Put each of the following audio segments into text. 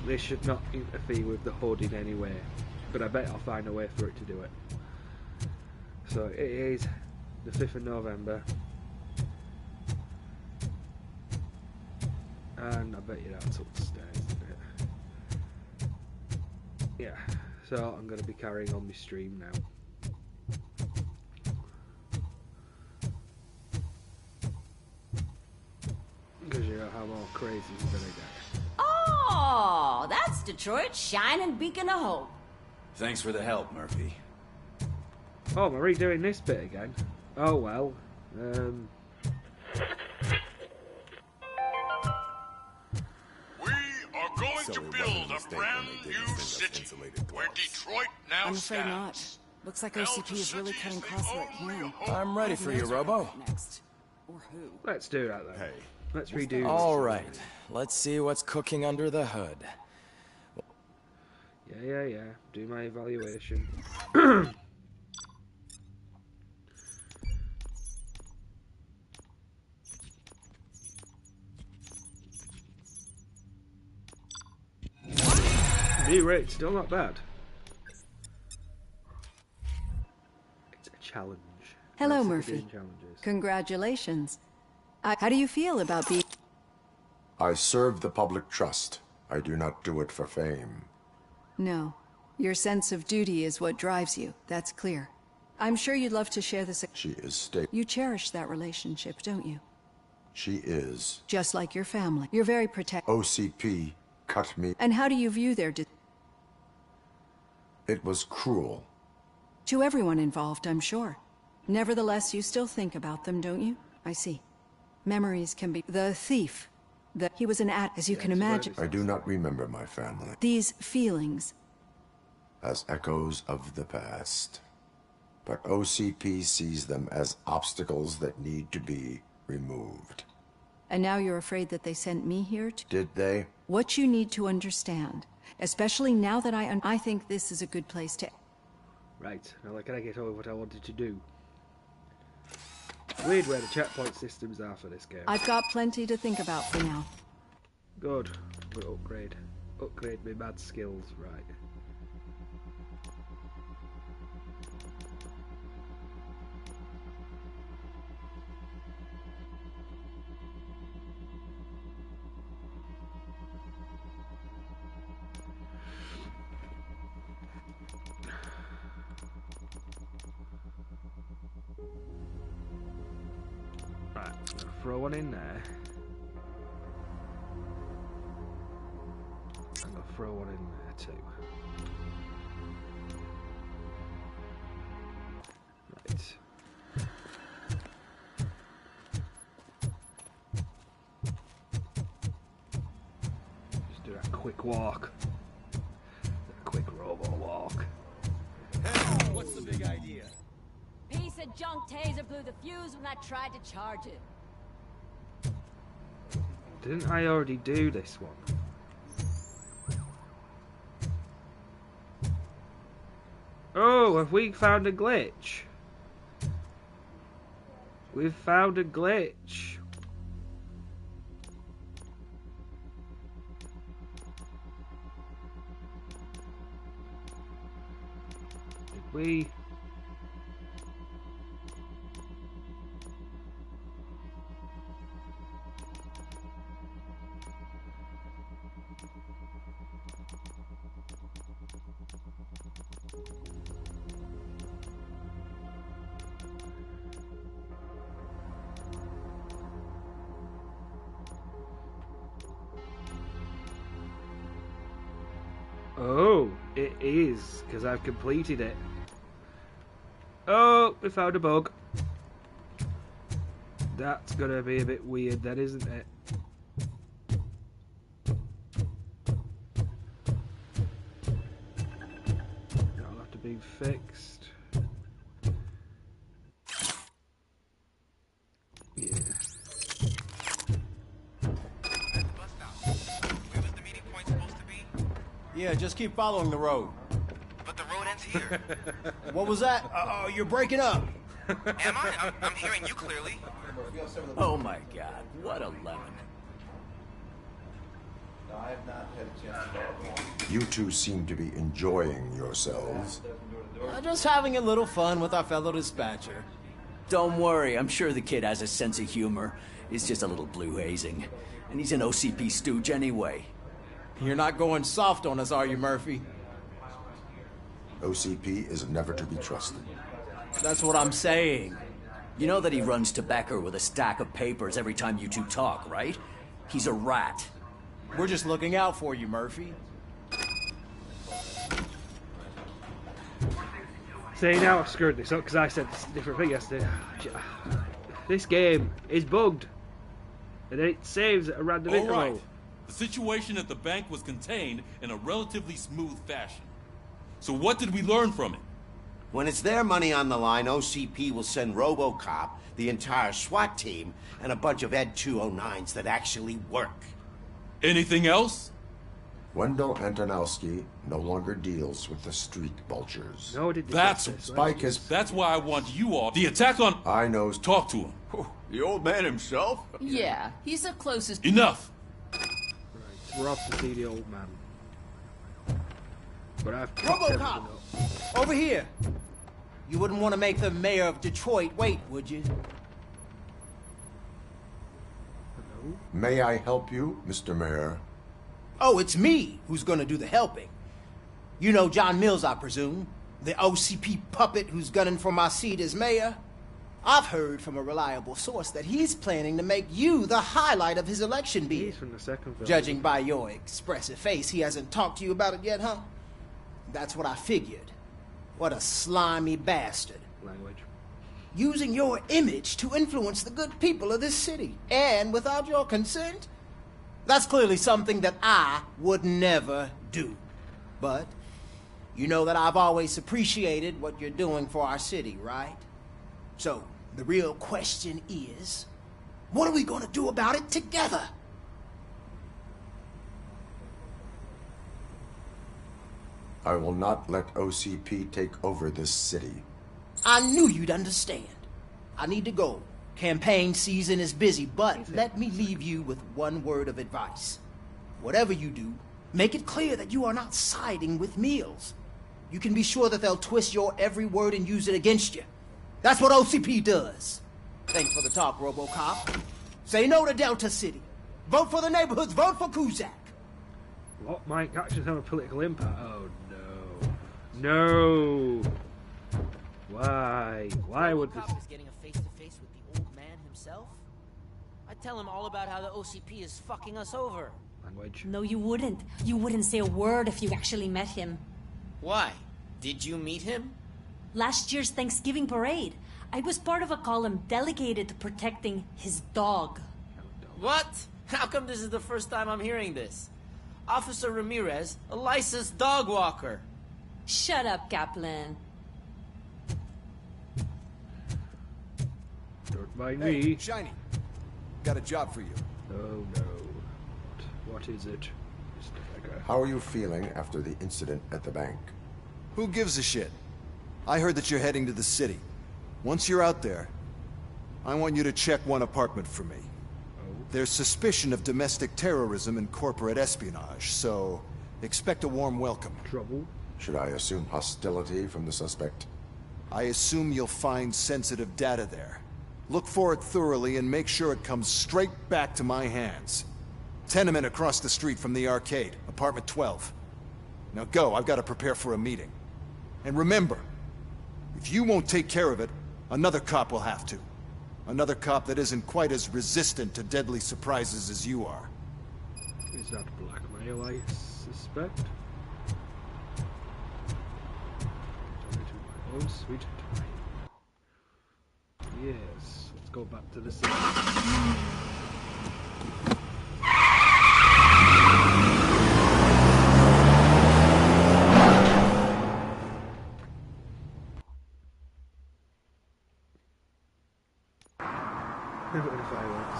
This should not interfere with the HUD in any way, but I bet I'll find a way for it to do it. So it is the 5th of November, and I bet you that's upstairs, isn't it? Yeah, so I'm going to be carrying on my stream now. Because you know how more crazy you're going to get. Oh, that's Detroit's shining beacon of hope. Thanks for the help, Murphy. Oh, am I redoing this bit again? Oh well. We are going to build a brand new city where Detroit now I'm afraid stands. not. Looks like OCP is really cutting costs where it can. I'm ready for you, Robo. Next. Or who? Let's do that then. Hey. Let's redo this. All right. Let's see what's cooking under the hood. Yeah. Do my evaluation. New rate, still not bad. It's a challenge. Hello, I'm sick of Murphy. doing challenges. Congratulations. How do you feel about being... I serve the public trust. I do not do it for fame. No. Your sense of duty is what drives you. That's clear. I'm sure you'd love to share this... She is stable. You cherish that relationship, don't you? She is. Just like your family. You're very protective. OCP cut me. And how do you view their... It was cruel. To everyone involved, I'm sure. Nevertheless, you still think about them, don't you? I see. Memories can be... The thief. He was an as you can imagine. I do not remember my family. These feelings... As echoes of the past. But OCP sees them as obstacles that need to be removed. And now you're afraid that they sent me here to... Did they? What you need to understand, especially now that I think this is a good place to... Right, now can I get over what I wanted to do? Weird where the checkpoint systems are for this game. I've got plenty to think about for now. Good. We'll upgrade my mad skills, right. Right, I'm gonna throw one in there. I'm gonna throw one in there too. Right. Just do that quick walk. That quick robo walk. Hey, what's the big idea? Piece of junk taser blew the fuse when I tried to charge it. Didn't I already do this one? Oh, have we found a glitch? We've found a glitch. Did we? Oh, it is, because I've completed it. Oh, we found a bug. That's gonna be a bit weird then, isn't it? That'll have to be fixed. Yeah. Yeah, just keep following the road. But the road ends here. What was that? Oh, you're breaking up. Am I? I'm hearing you clearly. Oh my god, what a lemon. You two seem to be enjoying yourselves. Just having a little fun with our fellow dispatcher. Don't worry, I'm sure the kid has a sense of humor. It's just a little blue hazing. And he's an OCP stooge anyway. You're not going soft on us, are you, Murphy? OCP is never to be trusted. That's what I'm saying. You know that he runs tobacco with a stack of papers every time you two talk, right? He's a rat. We're just looking out for you, Murphy. See, now I've screwed this up because I said a different thing yesterday. This game is bugged. And it saves at a random interval. All right. The situation at the bank was contained in a relatively smooth fashion. So what did we learn from it? When it's their money on the line, OCP will send Robocop, the entire SWAT team, and a bunch of Ed 209s that actually work. Anything else? Wendell Antonowski no longer deals with the street vultures. No, Spike has... That's why I want you all. The attack on... I know... Talk to him. The old man himself? Yeah, he's the closest... Enough! Right, we're off to see the old man. But I've... Robocop! Over here! You wouldn't want to make the mayor of Detroit wait, would you? Hello? May I help you, Mr. Mayor? Oh, it's me who's gonna do the helping. You know John Mills, I presume? The OCP puppet who's gunning for my seat as mayor? I've heard from a reliable source that he's planning to make you the highlight of his election bid. He's from the second film. Judging by your expressive face, he hasn't talked to you about it yet, huh? That's what I figured. What a slimy bastard. Language. Using your image to influence the good people of this city. And without your consent? That's clearly something that I would never do. But you know that I've always appreciated what you're doing for our city, right? So, the real question is, what are we gonna do about it together? I will not let OCP take over this city. I knew you'd understand. I need to go. Campaign season is busy, but let me leave you with one word of advice. Whatever you do, make it clear that you are not siding with Mills. You can be sure that they'll twist your every word and use it against you. That's what OCP does. Thanks for the talk, Robocop. Say no to Delta City. Vote for the neighborhoods. Vote for Kuzak. What might actually have a political impact? Oh no. No. Why? Why would this... Robocop is getting a face-to-face with the old man himself? I'd tell him all about how the OCP is fucking us over. Language. No, you wouldn't. You wouldn't say a word if you actually met him. Why? Did you meet him? Last year's Thanksgiving parade, I was part of a column delegated to protecting his dog. What? How come this is the first time I'm hearing this? Officer Ramirez, a licensed dog walker. Shut up, Kaplan. Don't mind Hey, me. Shiny. Got a job for you. Oh no. What is it? Mr. Becker? How are you feeling after the incident at the bank? Who gives a shit? I heard that you're heading to the city. Once you're out there, I want you to check one apartment for me. There's suspicion of domestic terrorism and corporate espionage, so expect a warm welcome. Trouble? Should I assume hostility from the suspect? I assume you'll find sensitive data there. Look for it thoroughly and make sure it comes straight back to my hands. Tenement across the street from the arcade, apartment 12. Now go, I've got to prepare for a meeting. And remember, if you won't take care of it, another cop will have to. Another cop that isn't quite as resistant to deadly surprises as you are. Is that blackmail, I suspect? Oh, sweet time. Yes, let's go back to the city. Fireworks.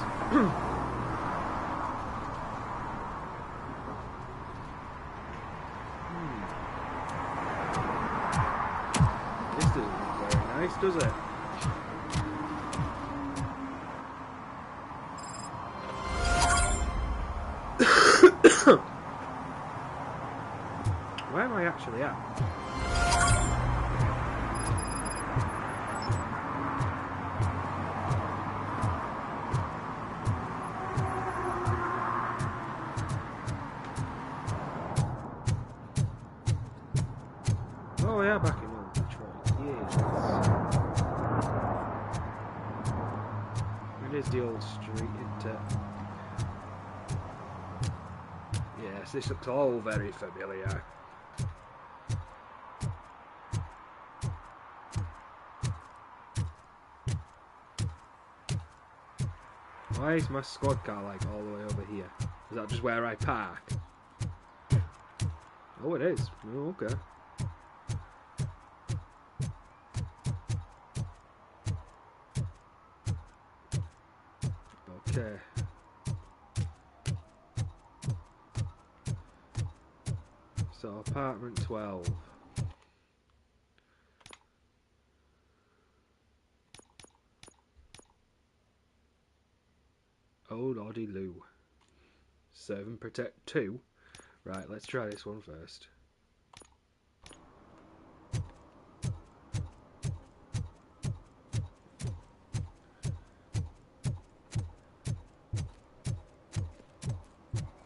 This doesn't look very nice, does it? Where am I actually at? Oh yeah, back in old Detroit. Yes. It is the old street, isn't it? Yes, this looks all very familiar. Why is my squad car like all the way over here? Is that just where I park? Oh, it is. Oh, okay. Okay. So, apartment 12. Oh lordy Lou. Serve and protect 2. Right, let's try this one first.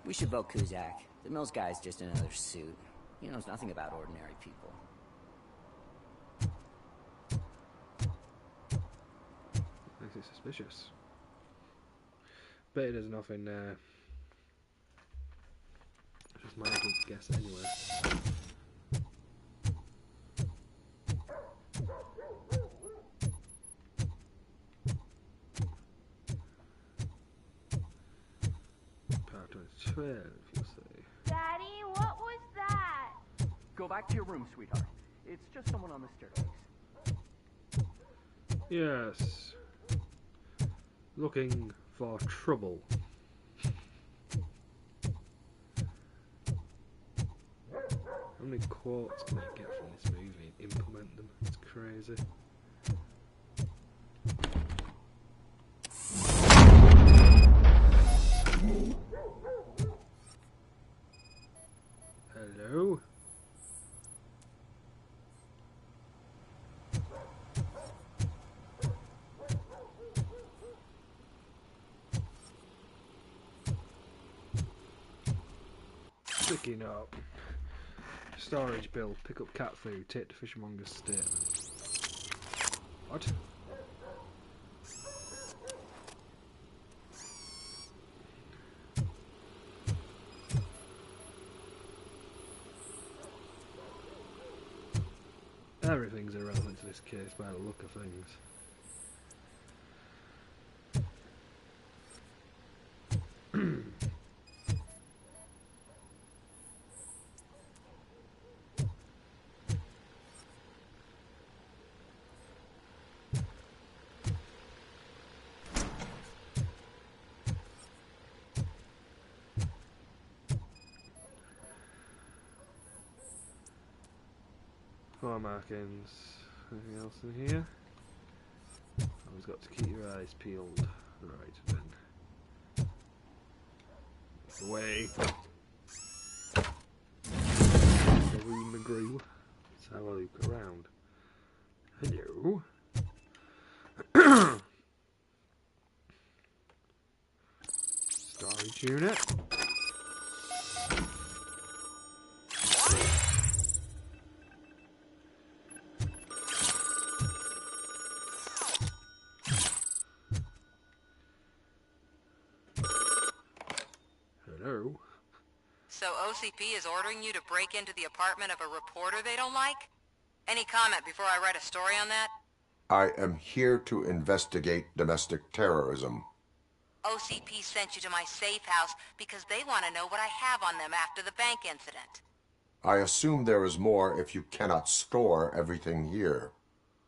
We should vote Kuzak. The Mills guy's just another suit. He knows nothing about ordinary people. Makes it suspicious. Bet there's nothing there. Just my good guess anyway. Part 12, you'll say. Daddy, what was that? Go back to your room, sweetheart. It's just someone on the staircase. Yes. Looking for trouble. How many quotes can I get from this movie and implement them? It's crazy. Hello? Picking up. Storage bill. Pick up cat food. Take the fishmonger's statement. What? Everything's irrelevant to this case by the look of things. Floor markings. Anything else in here? Always got to keep your eyes peeled. Right then. Away. Maroon McGrew. Let's have a look around. Hello. Storage unit. So OCP is ordering you to break into the apartment of a reporter they don't like? Any comment before I write a story on that? I am here to investigate domestic terrorism. OCP sent you to my safe house because they want to know what I have on them after the bank incident. I assume there is more if you cannot store everything here.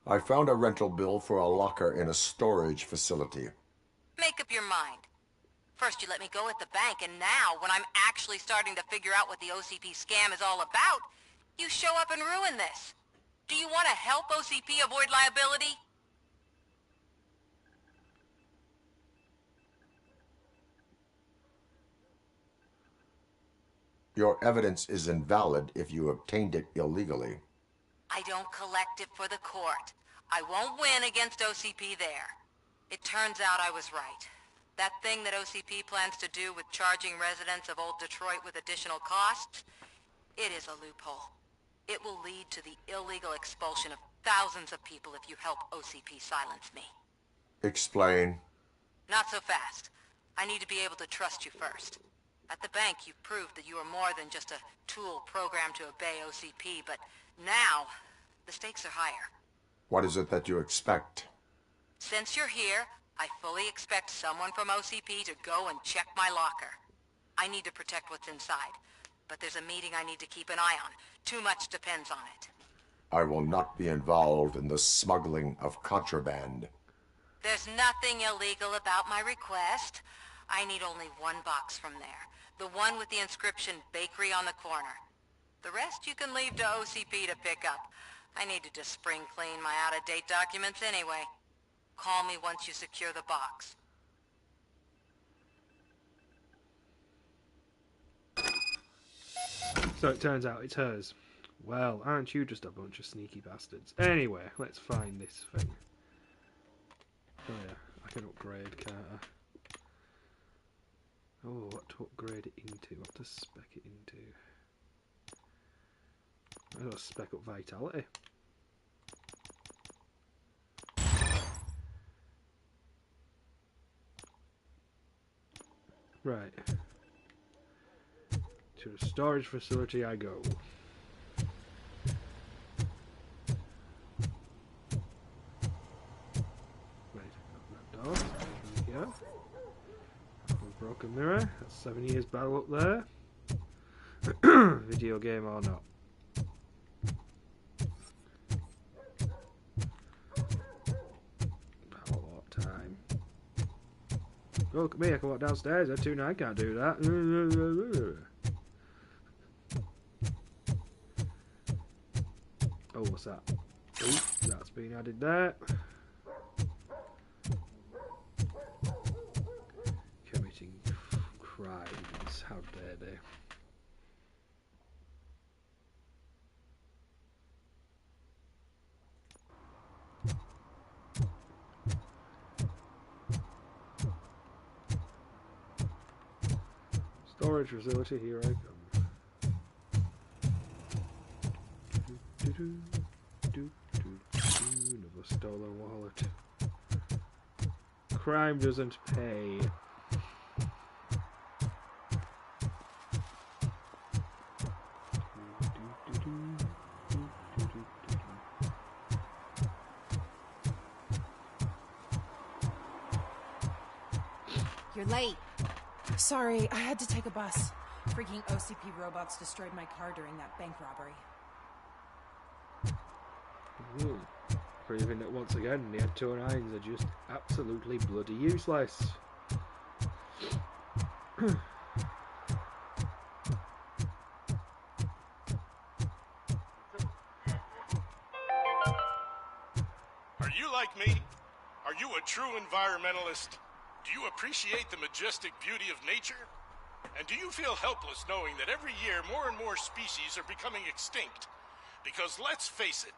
I found a rental bill for a locker in a storage facility. Make up your mind. First you let me go at the bank, and now, when I'm actually starting to figure out what the OCP scam is all about, you show up and ruin this. Do you want to help OCP avoid liability? Your evidence is invalid if you obtained it illegally. I don't collect it for the court. I won't win against OCP there. It turns out I was right. That thing that OCP plans to do with charging residents of Old Detroit with additional costs, it is a loophole. It will lead to the illegal expulsion of thousands of people if you help OCP silence me. Explain. Not so fast. I need to be able to trust you first. At the bank, you've proved that you are more than just a tool programmed to obey OCP, but now, the stakes are higher. What is it that you expect? Since you're here, I fully expect someone from OCP to go and check my locker. I need to protect what's inside, but there's a meeting I need to keep an eye on. Too much depends on it. I will not be involved in the smuggling of contraband. There's nothing illegal about my request. I need only one box from there. The one with the inscription Bakery on the corner. The rest you can leave to OCP to pick up. I need to just spring clean my out-of-date documents anyway. Call me once you secure the box. So it turns out it's hers. Well, aren't you just a bunch of sneaky bastards? Anyway, let's find this thing. Oh yeah, I can upgrade, can't I? Oh, what to upgrade it into? What to spec it into? I gotta spec up vitality. Right. To the storage facility I go. Right, that door. There we go. Broken mirror. That's 7 years battle up there. Video game or not. Power warp time. Oh, look at me, I can walk downstairs. I too, I can't do that. Oh, what's that? Oh, that's been added there. Committing crimes. How dare they? Storage facility, here I come. Another stolen wallet. Crime doesn't pay. You're late. Sorry, I had to take a bus. Freaking OCP robots destroyed my car during that bank robbery. Proving that once again the Ed-209s are just absolutely bloody useless. Are you like me? Are you a true environmentalist? Do you appreciate the majestic beauty of nature? And do you feel helpless knowing that every year more and more species are becoming extinct? Because let's face it,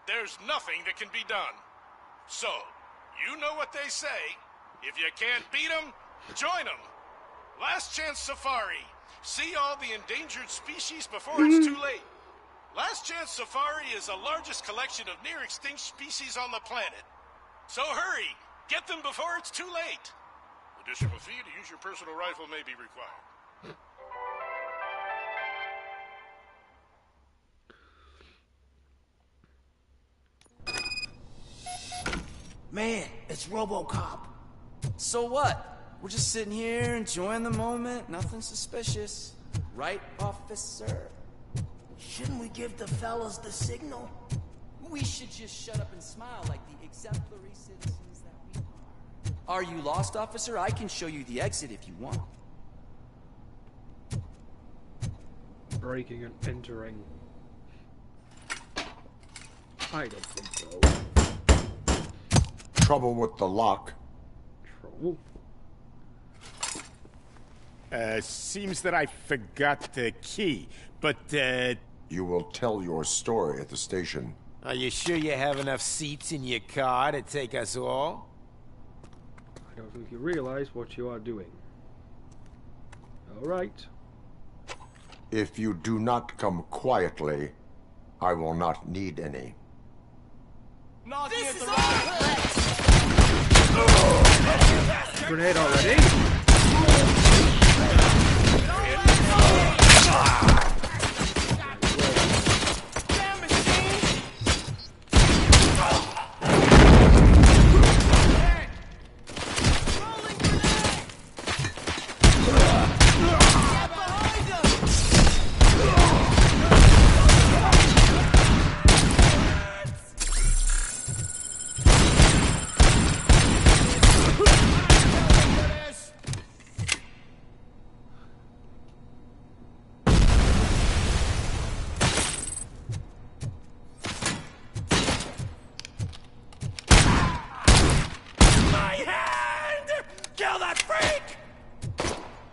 there's nothing that can be done. So, you know what they say. If you can't beat them, join them. Last Chance Safari. See all the endangered species before it's too late. Last Chance Safari is the largest collection of near-extinct species on the planet. So hurry, get them before it's too late. Additional fee to use your personal rifle may be required. Man, it's Robocop. So what? We're just sitting here enjoying the moment. Nothing suspicious. Right, officer? Shouldn't we give the fellas the signal? We should just shut up and smile like the exemplary citizens that we are. Are you lost, officer? I can show you the exit if you want. Breaking and entering. I don't think so. Trouble with the lock. Trouble? Seems that I forgot the key, but, You will tell your story at the station. Are you sure you have enough seats in your car to take us all? I don't think you realize what you are doing. Alright. If you do not come quietly, I will not need any. This is Grenade already?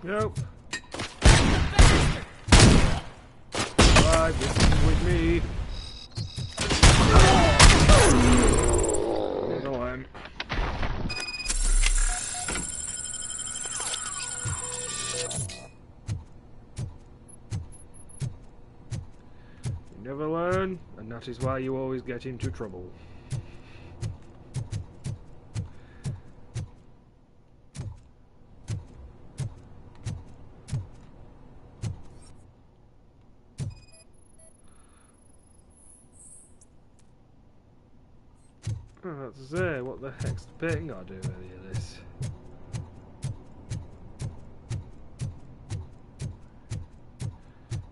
Nope. Alright, this is with me. No, I'm. You never learn, and that is why you always get into trouble. Oh, that's it. What the heck's the ping got to do with any of this?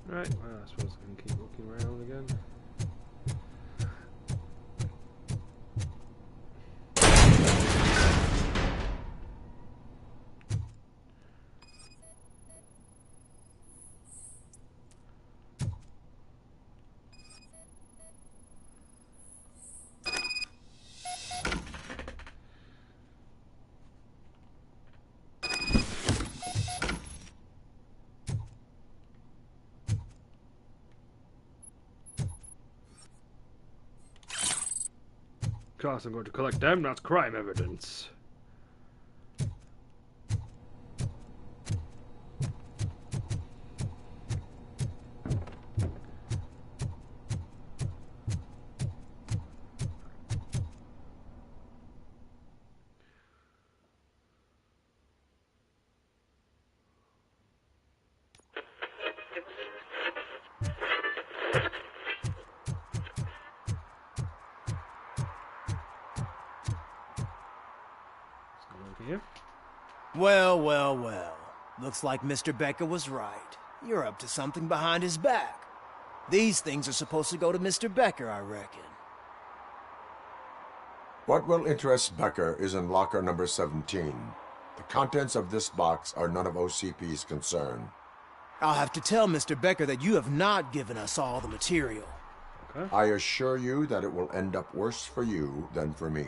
Right, well, I suppose I can keep looking around again. Of course I'm going to collect them, that's crime evidence. Here. Well, well, well. Looks like Mr. Becker was right. You're up to something behind his back. These things are supposed to go to Mr. Becker, I reckon. What will interest Becker is in locker number 17. The contents of this box are none of OCP's concern. I'll have to tell Mr. Becker that you have not given us all the material. Okay. I assure you that it will end up worse for you than for me.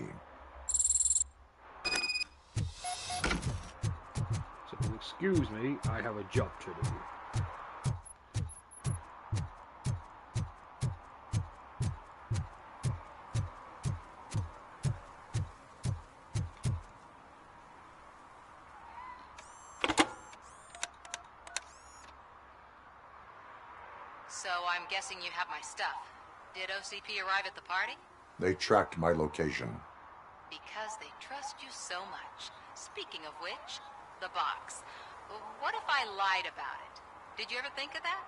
Excuse me, I have a job to do. So I'm guessing you have my stuff. Did OCP arrive at the party? They tracked my location. Because they trust you so much. Speaking of which, the box. What if I lied about it? Did you ever think of that?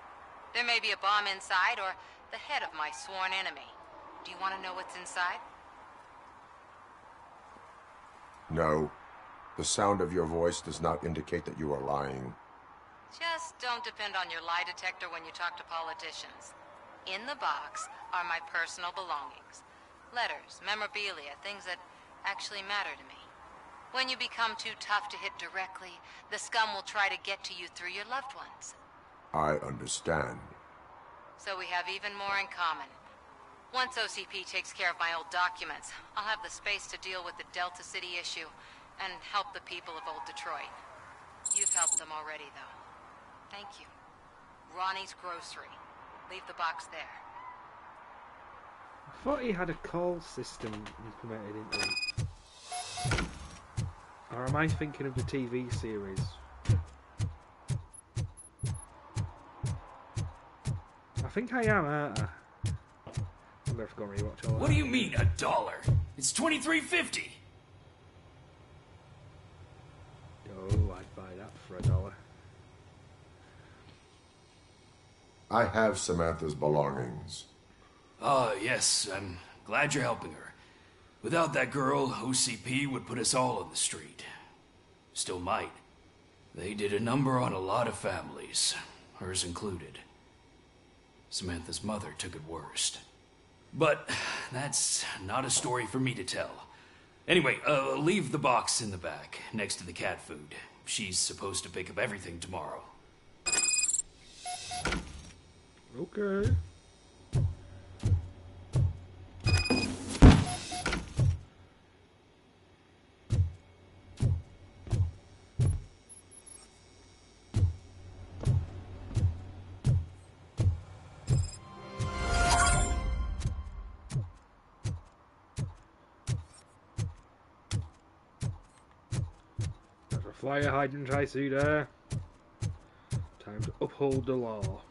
There may be a bomb inside, or the head of my sworn enemy. Do you want to know what's inside? No. The sound of your voice does not indicate that you are lying. Just don't depend on your lie detector when you talk to politicians. In the box are my personal belongings. Letters, memorabilia, things that actually matter to me. When you become too tough to hit directly, the scum will try to get to you through your loved ones. I understand. So we have even more in common. Once OCP takes care of my old documents, I'll have the space to deal with the Delta City issue and help the people of Old Detroit. You've helped them already, though. Thank you. Ronnie's Grocery. Leave the box there. I thought he had a call system implemented into him. Or am I thinking of the TV series? I think I am, aren't I? I'm gonna have to go rewatch all What do you mean, $1? It's $23.50. Oh, I'd buy that for $1. I have Samantha's belongings. Yes, I'm glad you're helping her. Without that girl, OCP would put us all on the street. Still might. They did a number on a lot of families, hers included. Samantha's mother took it worst. But that's not a story for me to tell. Anyway, leave the box in the back, next to the cat food. She's supposed to pick up everything tomorrow. Okay. There's a flyer hiding try see there. Time to uphold the law.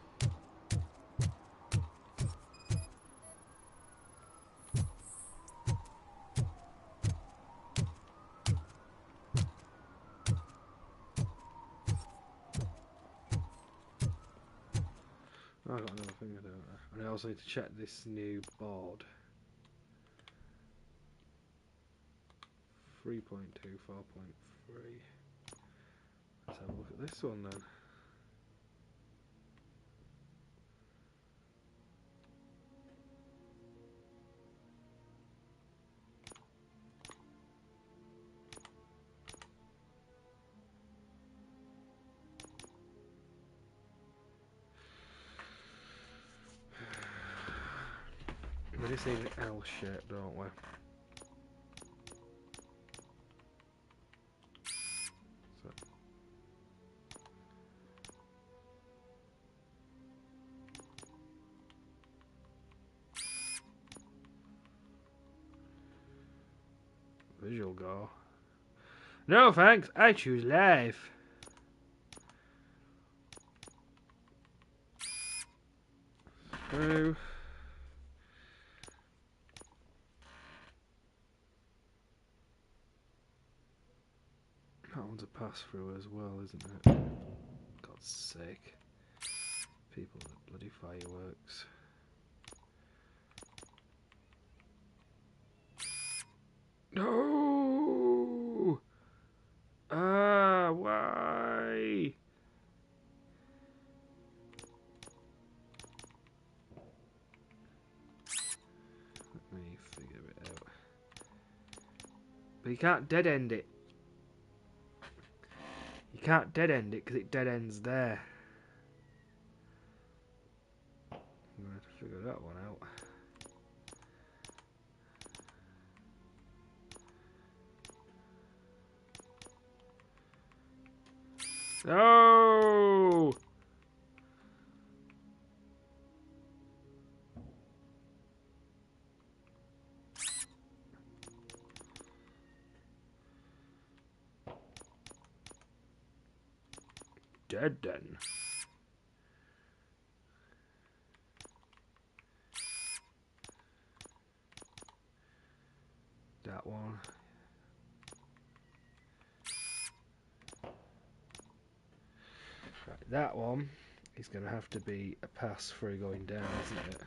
I got another thing I don't know. And I also need to check this new board. 3.2, 4.3. Let's have a look at this one then. We just need an L shape, don't we? So. Visual go. No thanks, I choose live. Through. That one's a pass through as well, isn't it? God's sake. People with bloody fireworks. No! Why? Let me figure it out. But you can't dead end it. You can't dead end it because it dead ends there. I'm gonna have to figure that one out. No! Dead then. That one. Right, that one is going to have to be a pass through going down, isn't it?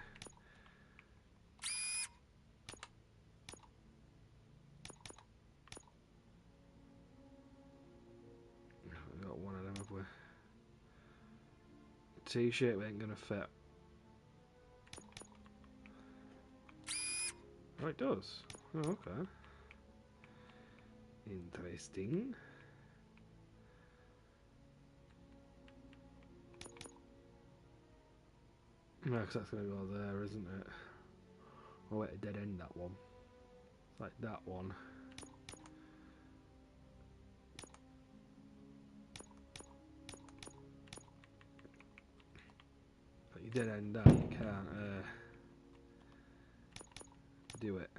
We've got one of them, have we? T-shirt ain't going to fit. Oh, it does. Oh, okay. Interesting. No, because that's going to go there, isn't it? Oh wait, dead end that one. Like that one. dead end that you can't do it.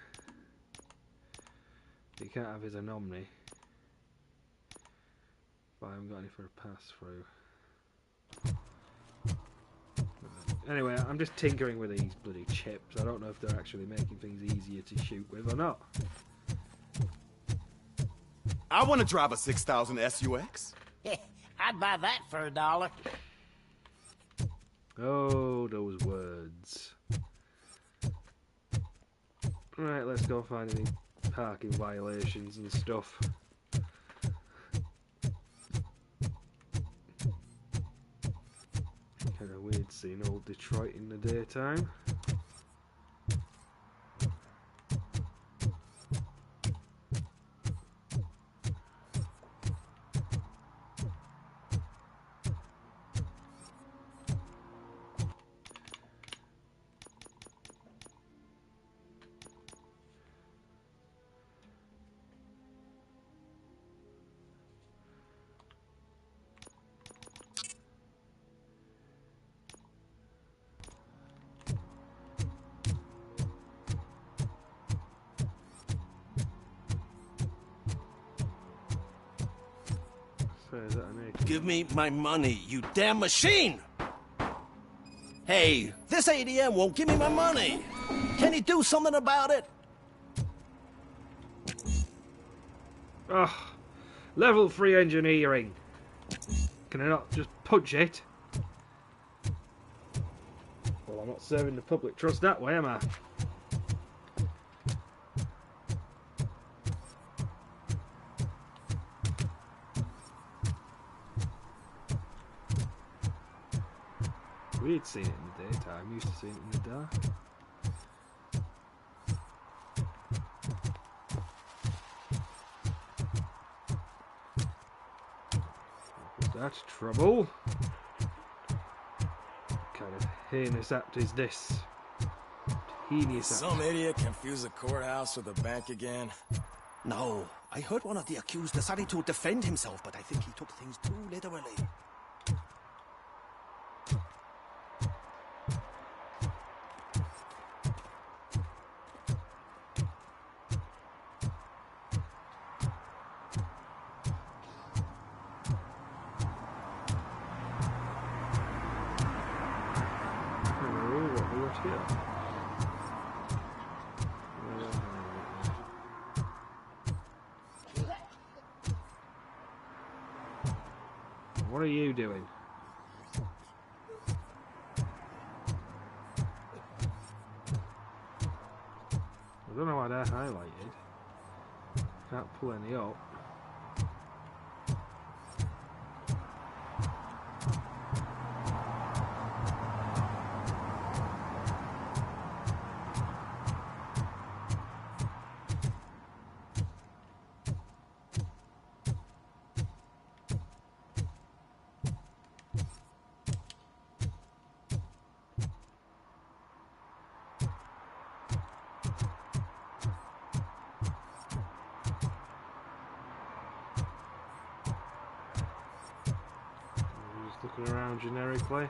You can't have his anomaly. But I haven't got any for a pass through. Anyway, I'm just tinkering with these bloody chips. I don't know if they're actually making things easier to shoot with or not. I want to drive a 6000 SUX. I'd buy that for $1. Oh, those words. Right, let's go find any parking violations and stuff. Kind of weird seeing old Detroit in the daytime. Give me my money, you damn machine! Hey, this ATM won't give me my money! Can you do something about it? Ugh. Level 3 engineering. Can I not just punch it? Well, I'm not serving the public trust that way, am I? We'd seen it in the daytime, used to see it in the dark. That's trouble. What kind of heinous act is this? Heinous act. Some idiot confused the courthouse with a bank again. No, I heard one of the accused decided to defend himself, but I think he took things too literally. What are you doing? I don't know why they're highlighted. Can't pull any up. Looking around generically.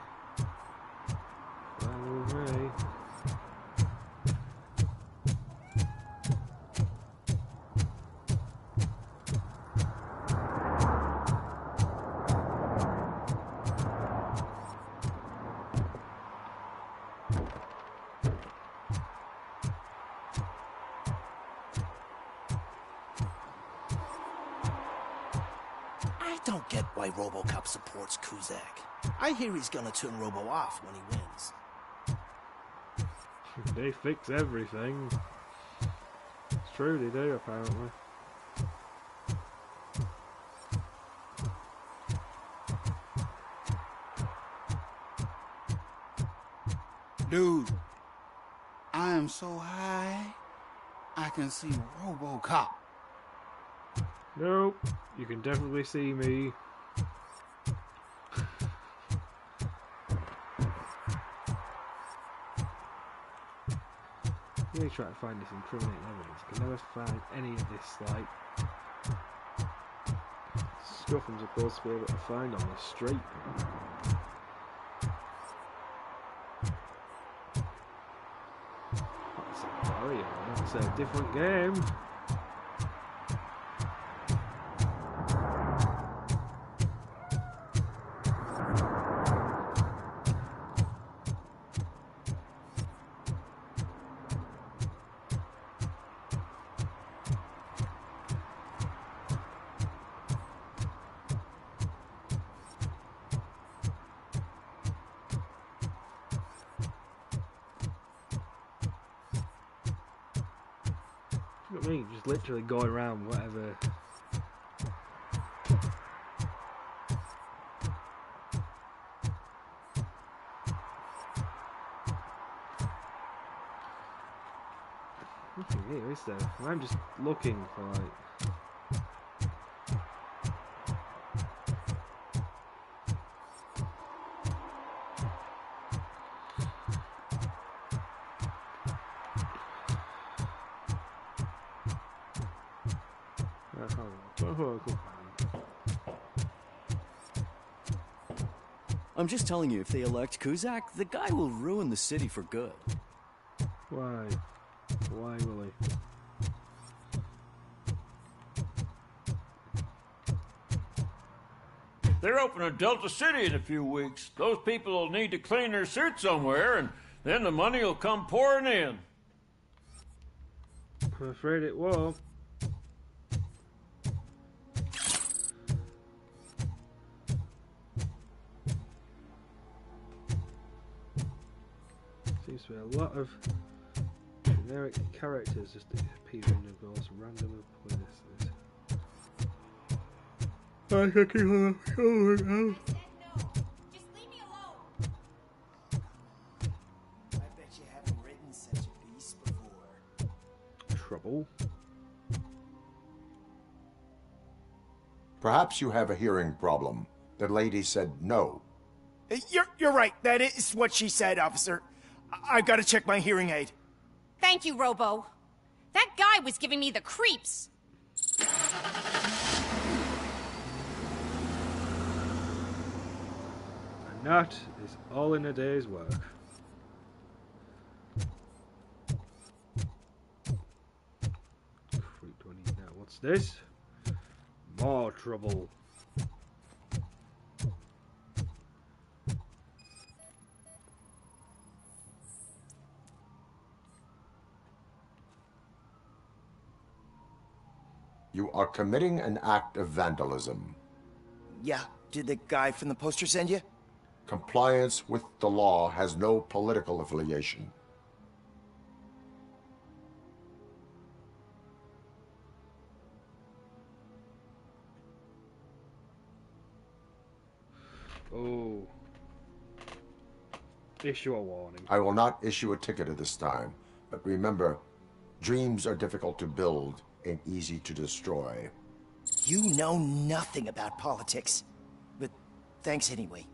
Fine with me. I don't get why Robocop supports Kuzak. I hear he's gonna turn Robo off when he wins. They fix everything. It's true, they do, apparently. Dude, I am so high, I can see Robocop. Nope, you can definitely see me. Really try to find this incriminating evidence. Can never find any of this, like, stuff I'm supposed to be able to find on the street. Sorry, that's a different game. I mean, just literally going around whatever. Nothing here, is there? I'm just looking for like. I'm just telling you, if they elect Kuzak, the guy will ruin the city for good. Why? Why will he? They're opening Delta City in a few weeks. Those people will need to clean their suits somewhere, and then the money will come pouring in. I'm afraid it will. Seems to be a lot of generic characters just appearing in those random places. I can keep on going now. Trouble. Perhaps you have a hearing problem. The lady said no. You're right. That is what she said, officer. I've got to check my hearing aid. Thank you, Robo. That guy was giving me the creeps. And that is all in a day's work. Freak do I need now? What's this? More trouble. You are committing an act of vandalism. Yeah, did the guy from the poster send you? Compliance with the law has no political affiliation. Oh. Issue a warning. I will not issue a ticket at this time, but remember, dreams are difficult to build and easy to destroy. You know nothing about politics, but thanks anyway.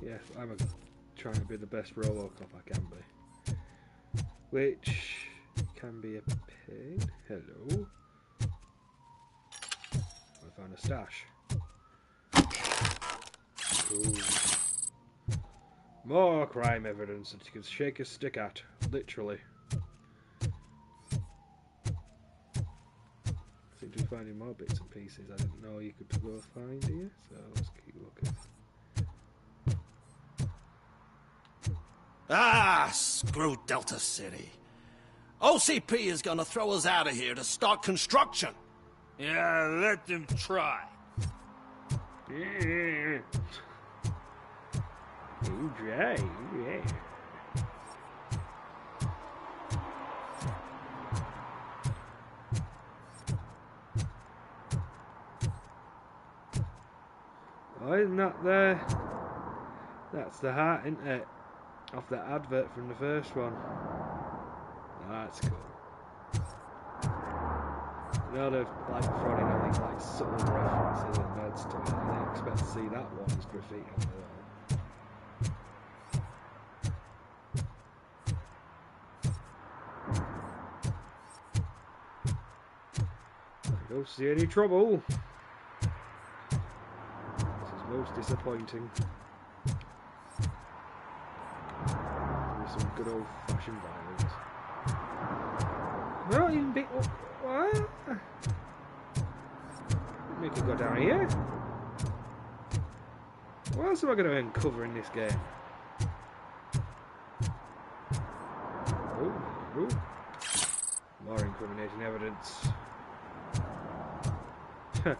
Yes, I'm trying to be the best Robocop I can be. Which can be a pain. Hello. I found a stash. Ooh. More crime evidence that you can shake a stick at, literally. Seem to be finding more bits and pieces I didn't know you could go find here, so let's keep looking. Ah, screw Delta City. OCP is gonna throw us out of here to start construction. Yeah, let them try. Yeah. Ooh, dry, yeah. Oh, isn't that the... That's the heart, isn't it? Off that advert from the first one. That's cool. You know, they've like throwing in all these like subtle references and bad stuff. I didn't expect to see that one as graffiti on the wall. I don't see any trouble. This is most disappointing. with some good old-fashioned violence. Not even big. What? We could go down here. What else am I going to uncover in this game? Ooh. More incriminating evidence. That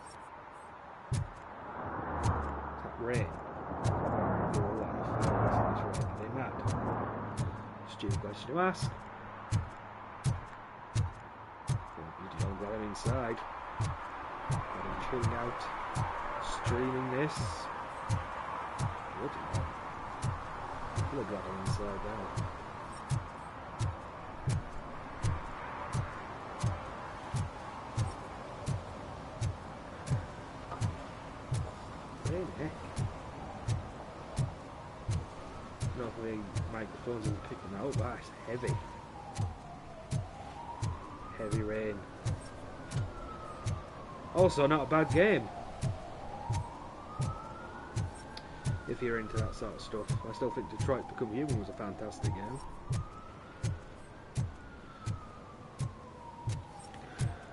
rain. Are they mad? Stupid question to ask. Beauty, I'm glad I'm inside. I'm chilling out, streaming this. Bloody hell. I feel glad I'm inside now. Normally microphones doesn't pick them out, but it's heavy. Heavy rain. Also, not a bad game. If you're into that sort of stuff. I still think Detroit Become Human was a fantastic game.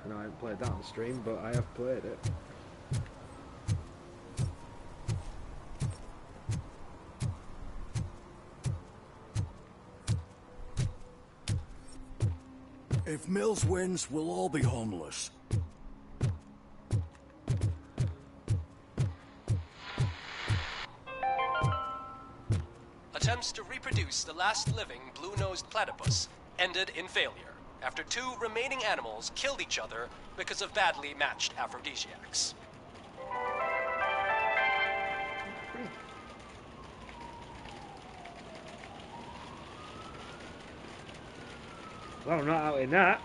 And I haven't played that on stream, but I have played it. If Mills wins, we'll all be homeless. Attempts to reproduce the last living blue-nosed platypus ended in failure after 2 remaining animals killed each other because of badly matched aphrodisiacs. Well, I'm not out in that.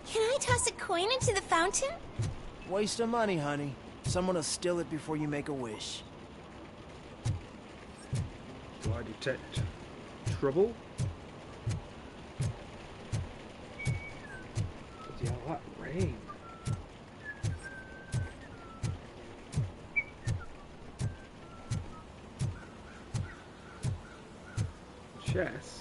Can I toss a coin into the fountain? Waste of money, honey. Someone will steal it before you make a wish. Do I detect trouble? Bloody hell, that rain. Chess.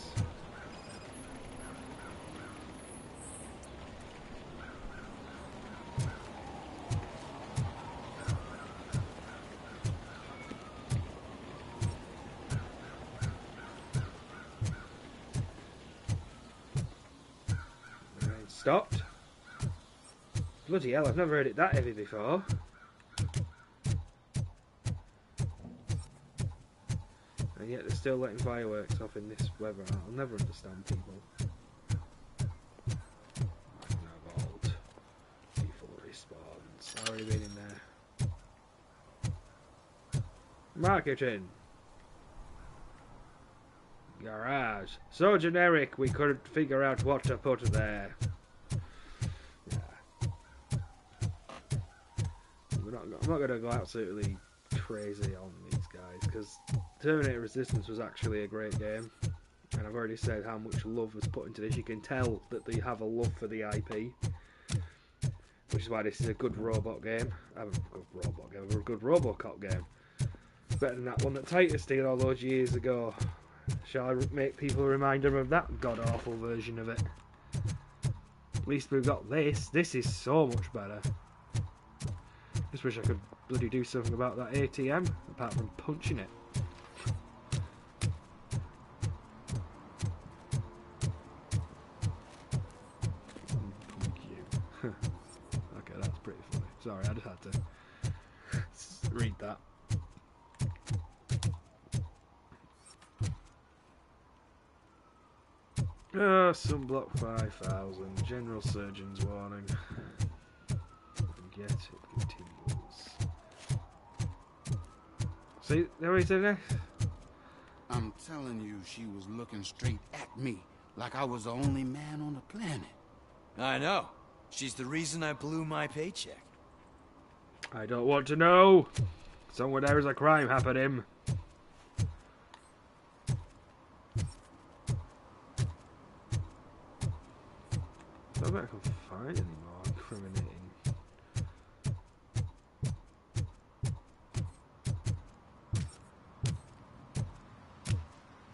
Stopped. Bloody hell, I've never heard it that heavy before. And yet they're still letting fireworks off in this weather. I'll never understand people. Vault. Default response. Already been in there. Marketing. Garage. So generic we couldn't figure out what to put there. I'm not going to go absolutely crazy on these guys because Terminator Resistance was actually a great game, and I've already said how much love was put into this. You can tell that they have a love for the IP, which is why this is a good robot game. A good Robocop game. Better than that one that Titus did all those years ago. Shall I make people remind them of that god-awful version of it? At least we've got this. This is so much better. Just wish I could bloody do something about that ATM, apart from punching it. Okay, that's pretty funny. Sorry, I just had to read that. Oh, sunblock 5000. General surgeon's warning. Yet it continues. See, there is it. I'm telling you, she was looking straight at me, like I was the only man on the planet. I know. She's the reason I blew my paycheck. I don't want to know. Somewhere there is a crime happening. don't think I can find any more incriminating.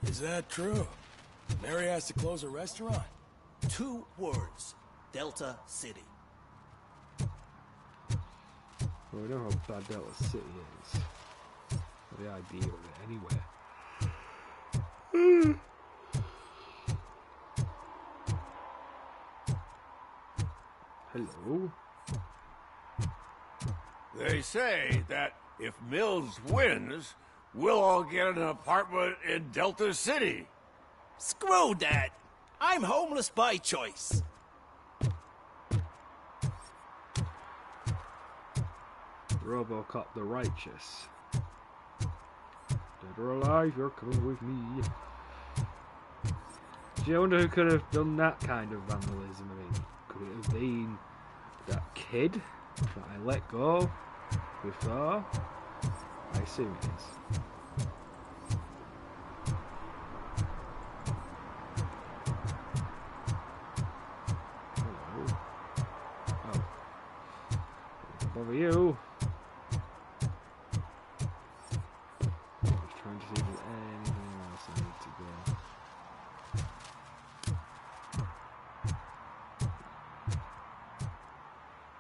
Is that true? Mary has to close a restaurant? 2 words. Delta City. Well, we know how bad Delta City is. The idea of it anyway. Hello? They say that if Mills wins, we'll all get an apartment in Delta City. Screw that! I'm homeless by choice. Robocop the Righteous. Dead or alive, you're coming with me. Do you wonder who could have done that kind of vandalism? I mean, could it have been that kid that I let go before? I assume it is. Hello. Oh. Over you. Just trying to see if there's anything else I need to go.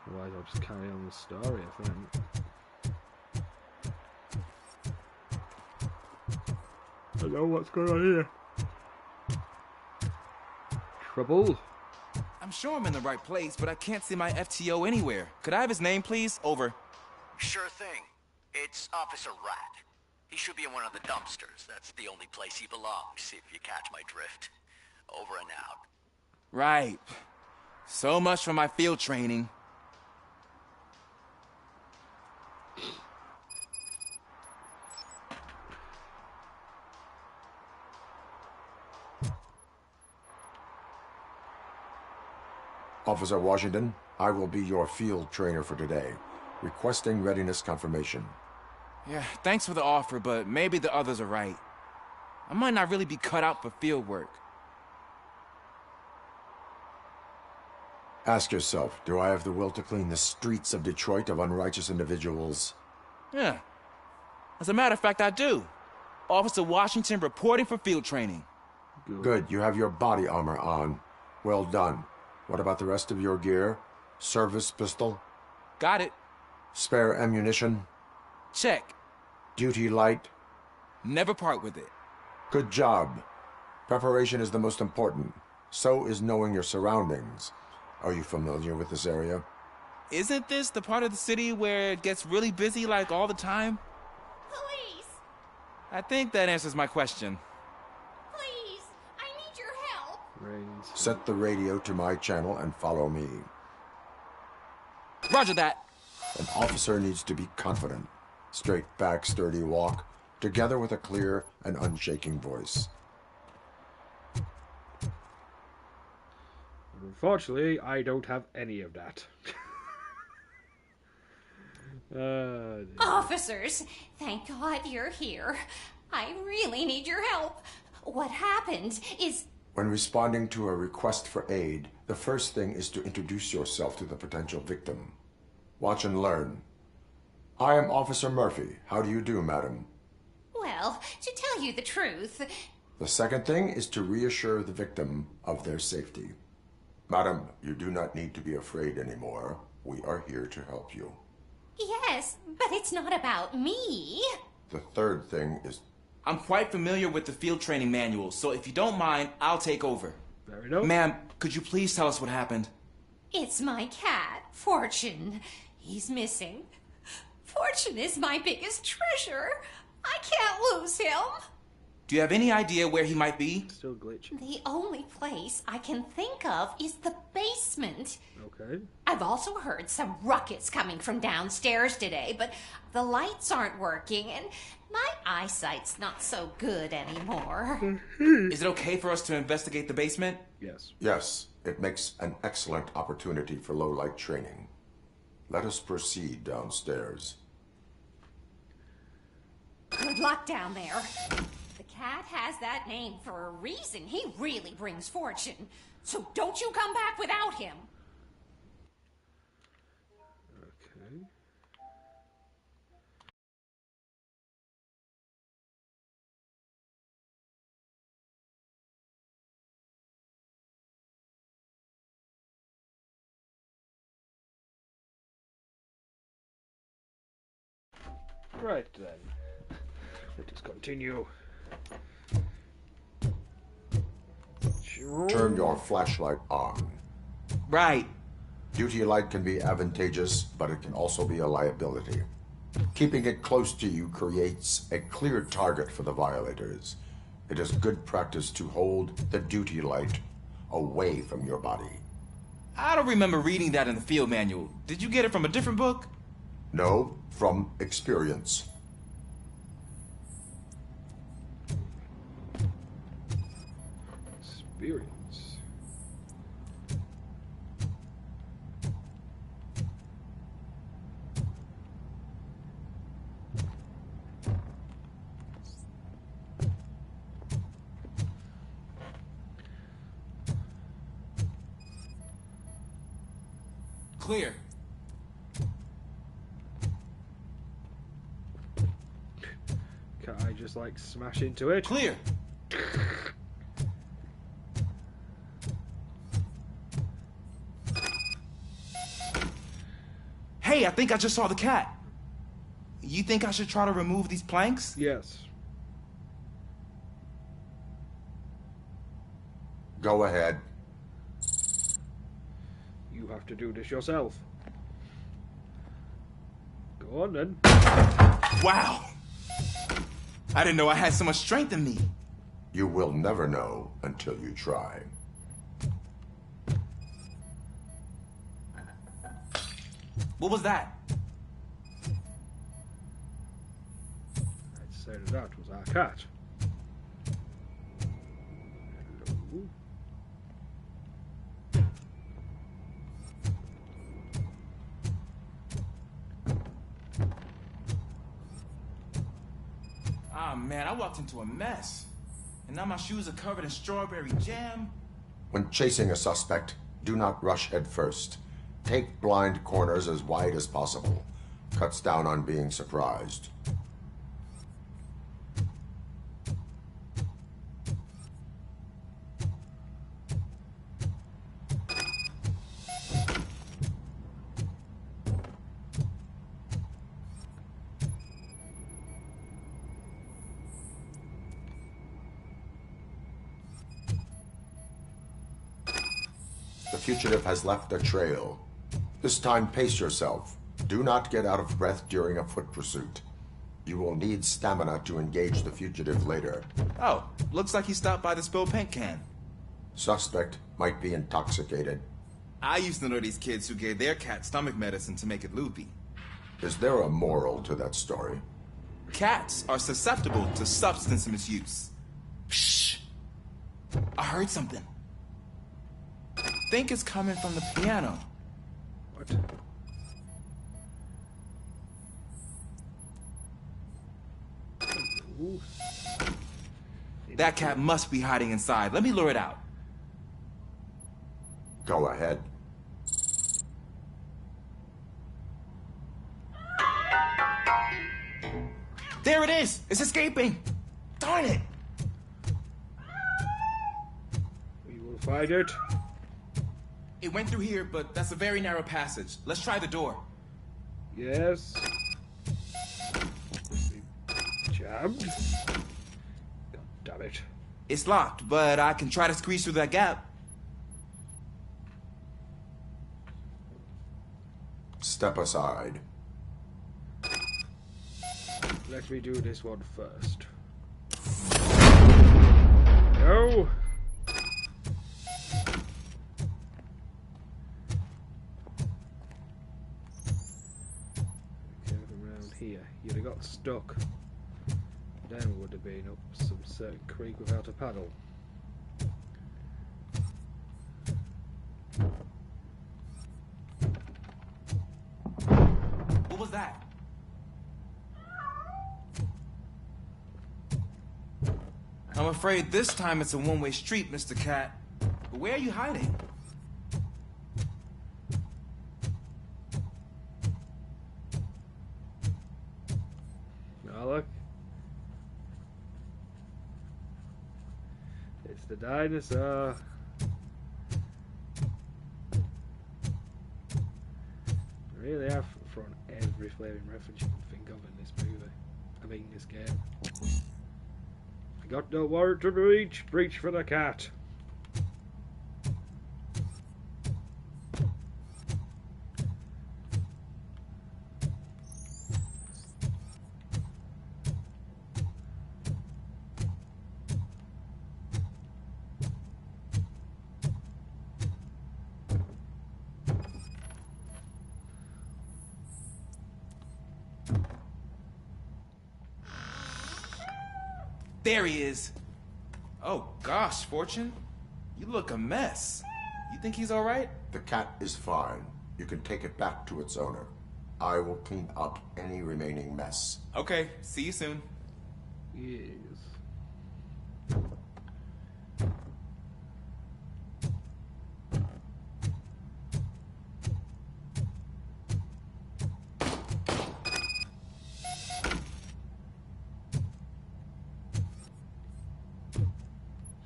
Otherwise, I'll just carry on the story, I think. Hello, what's going on here? Trouble? I'm sure I'm in the right place, but I can't see my FTO anywhere. Could I have his name, please? Over. Sure thing. It's Officer Rat. He should be in one of the dumpsters. That's the only place he belongs, if you catch my drift. Over and out. Right. So much for my field training. Officer Washington, I will be your field trainer for today. Requesting readiness confirmation. Yeah, thanks for the offer, but maybe the others are right. I might not really be cut out for field work. Ask yourself, do I have the will to clean the streets of Detroit of unrighteous individuals? Yeah. As a matter of fact, I do. Officer Washington reporting for field training. Good, you have your body armor on. Well done. What about the rest of your gear? Service pistol? Got it. Spare ammunition? Check. Duty light? Never part with it. Good job. Preparation is the most important. So is knowing your surroundings. Are you familiar with this area? Isn't this the part of the city where it gets really busy like all the time? Police! I think that answers my question. Please! I need your help! Rings. Set the radio to my channel and follow me. Roger that. An officer needs to be confident. Straight back, sturdy walk, together with a clear and unshaking voice. Unfortunately, I don't have any of that. Officers, thank God you're here. I really need your help. What happened is... When responding to a request for aid, the first thing is to introduce yourself to the potential victim. Watch and learn. I am Officer Murphy. How do you do, madam? Well, to tell you the truth... The second thing is to reassure the victim of their safety. Madam, you do not need to be afraid anymore. We are here to help you. Yes, but it's not about me. The third thing is... I'm quite familiar with the field training manual, so if you don't mind, I'll take over. Fair enough. Ma'am, could you please tell us what happened? It's my cat, Fortune. He's missing. Fortune is my biggest treasure. I can't lose him. Do you have any idea where he might be? Still glitching. The only place I can think of is the basement. Okay. I've also heard some ruckus coming from downstairs today, but the lights aren't working and my eyesight's not so good anymore. Is it okay for us to investigate the basement? Yes. Yes, it makes an excellent opportunity for low-light training. Let us proceed downstairs. Good luck down there. The cat has that name for a reason. He really brings fortune. So don't you come back without him. Okay. Right then. Let us continue. Turn your flashlight on. Right. Duty light can be advantageous, but it can also be a liability. Keeping it close to you creates a clear target for the violators. It is good practice to hold the duty light away from your body. I don't remember reading that in the field manual. Did you get it from a different book? No, from experience. Experience. Clear. Can't I just like smash into it? Clear. Hey, I think I just saw the cat. You think I should try to remove these planks? Yes. Go ahead. You have to do this yourself. Go on then. Wow. I didn't know I had so much strength in me. You will never know until you try. What was that? I'd say that was our cat. Hello. Ah, man, I walked into a mess. And now my shoes are covered in strawberry jam. When chasing a suspect, do not rush head first. Take blind corners as wide as possible. Cuts down on being surprised. The fugitive has left a trail. This time, pace yourself. Do not get out of breath during a foot pursuit. You will need stamina to engage the fugitive later. Oh, looks like he stopped by the spilled paint can. Suspect might be intoxicated. I used to know these kids who gave their cat stomach medicine to make it loopy. Is there a moral to that story? Cats are susceptible to substance misuse. Shh. I heard something. I think it's coming from the piano. What? Ooh. That cat must be hiding inside. Let me lure it out. Go ahead. There it is! It's escaping! Darn it! We will find it. It went through here, but that's a very narrow passage. Let's try the door. Yes. Jammed. God damn it. It's locked, but I can try to squeeze through that gap. Step aside. Let me do this one first. No. Came around here. You'd have got stuck. Then would have been up some certain creek without a paddle. What was that? I'm afraid this time it's a one-way street, Mr. Cat. But where are you hiding? Oh, look. It's the dinosaur. They really have thrown every flaming reference you can think of in this movie. I mean, this game. I got no word to reach. Reach for the cat. There he is. Oh gosh, Fortune. You look a mess. You think he's alright? The cat is fine. You can take it back to its owner. I will clean up any remaining mess. Okay, see you soon. Yes.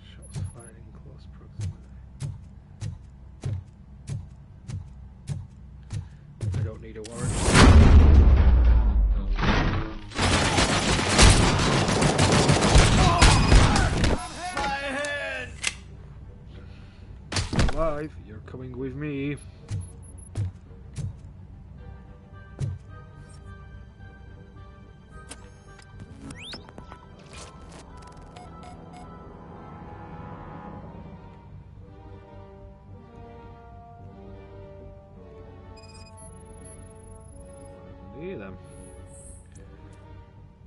Shots fired in close proximity. I don't need a warrant. Alive, you're coming with me. Near them.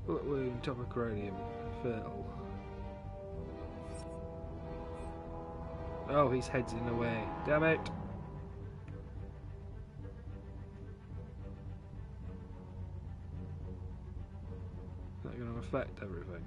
Bullet wound, atomic cranium, fatal. Oh, his head's in the way. Damn it! Is that going to affect everything?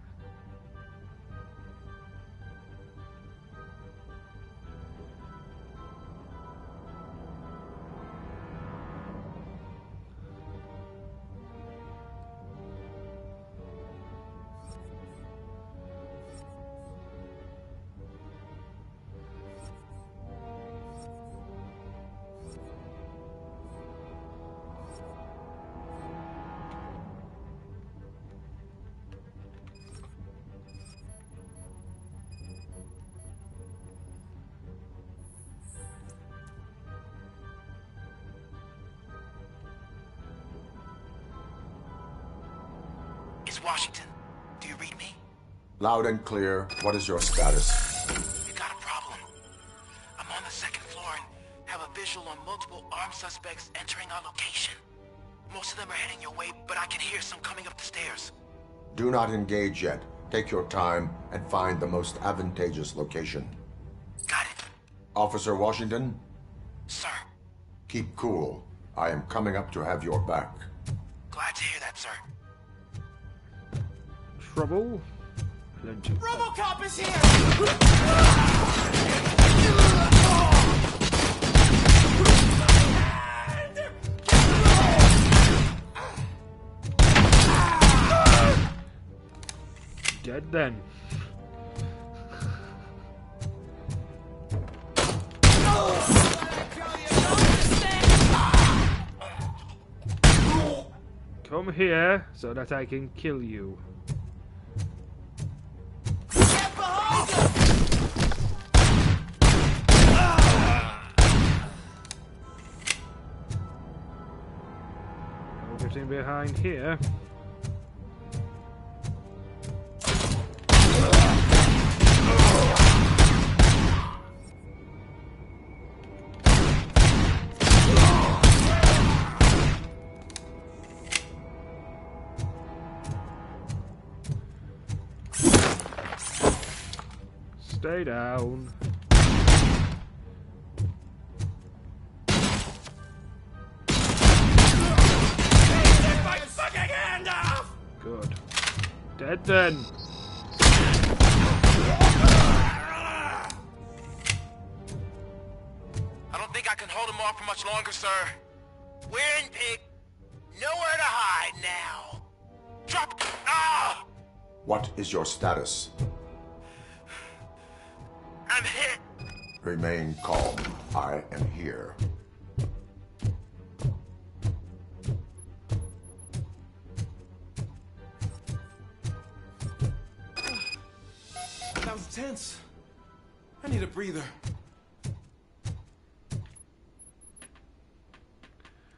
It's Washington. Do you read me? Loud and clear. What is your status? We got a problem. I'm on the second floor and have a visual on multiple armed suspects entering our location. Most of them are heading your way, but I can hear some coming up the stairs. Do not engage yet. Take your time and find the most advantageous location. Got it. Officer Washington? Sir. Keep cool. I am coming up to have your back. Glad to hear that, sir. Trouble? Plenty. Robocop is here! Dead then. Come here so that I can kill you. Get behind him! 15 behind here. Stay down. Take my fucking hand off! Good. Dead then. think I can hold him off for much longer, sir. We're in, pig. Nowhere to hide now. Drop. Ah! What is your status? I'm hit. Remain calm. I am here. That was tense. I need a breather.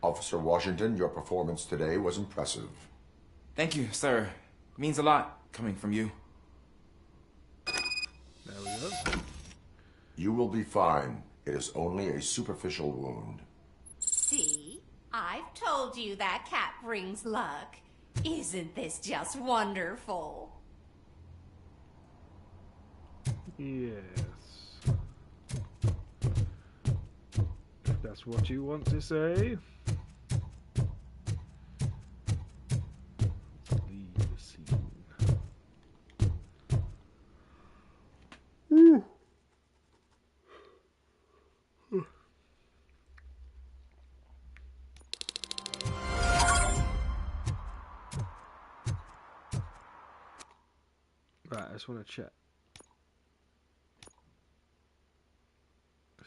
Officer Washington, your performance today was impressive. Thank you, sir. It means a lot coming from you. There we go. You will be fine. It is only a superficial wound. See? I've told you that cat brings luck. Isn't this just wonderful? Yes. If that's what you want to say. Leave the scene. Woo. Right, I just want to check.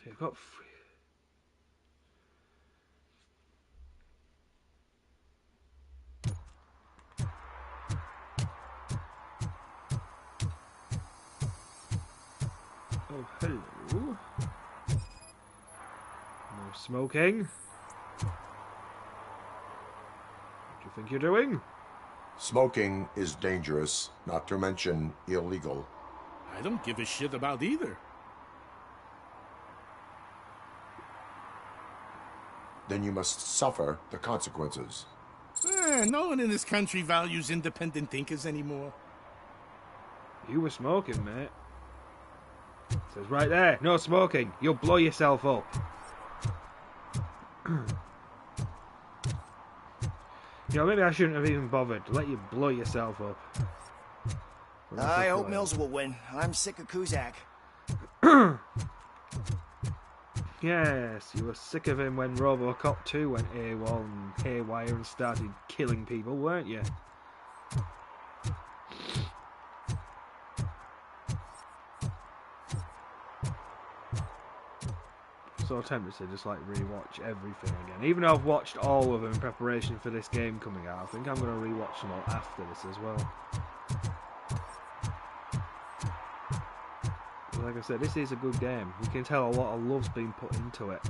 See, I've got free. Oh, hello. No smoking. What do you think you're doing? Smoking is dangerous, not to mention illegal. I don't give a shit about either. Then you must suffer the consequences. No one in this country values independent thinkers anymore. You were smoking, mate. It says right there, no smoking. You'll blow yourself up. You know, maybe I shouldn't have even bothered to let you blow yourself up. I hope Mills will win. I'm sick of Kuzak. Yes, you were sick of him when Robocop 2 went AWOL and haywire and started killing people, weren't you? So tempted to just like rewatch everything again. Even though I've watched all of them in preparation for this game coming out, I think I'm going to rewatch them all after this as well. But like I said, this is a good game. You can tell a lot of love's been put into it.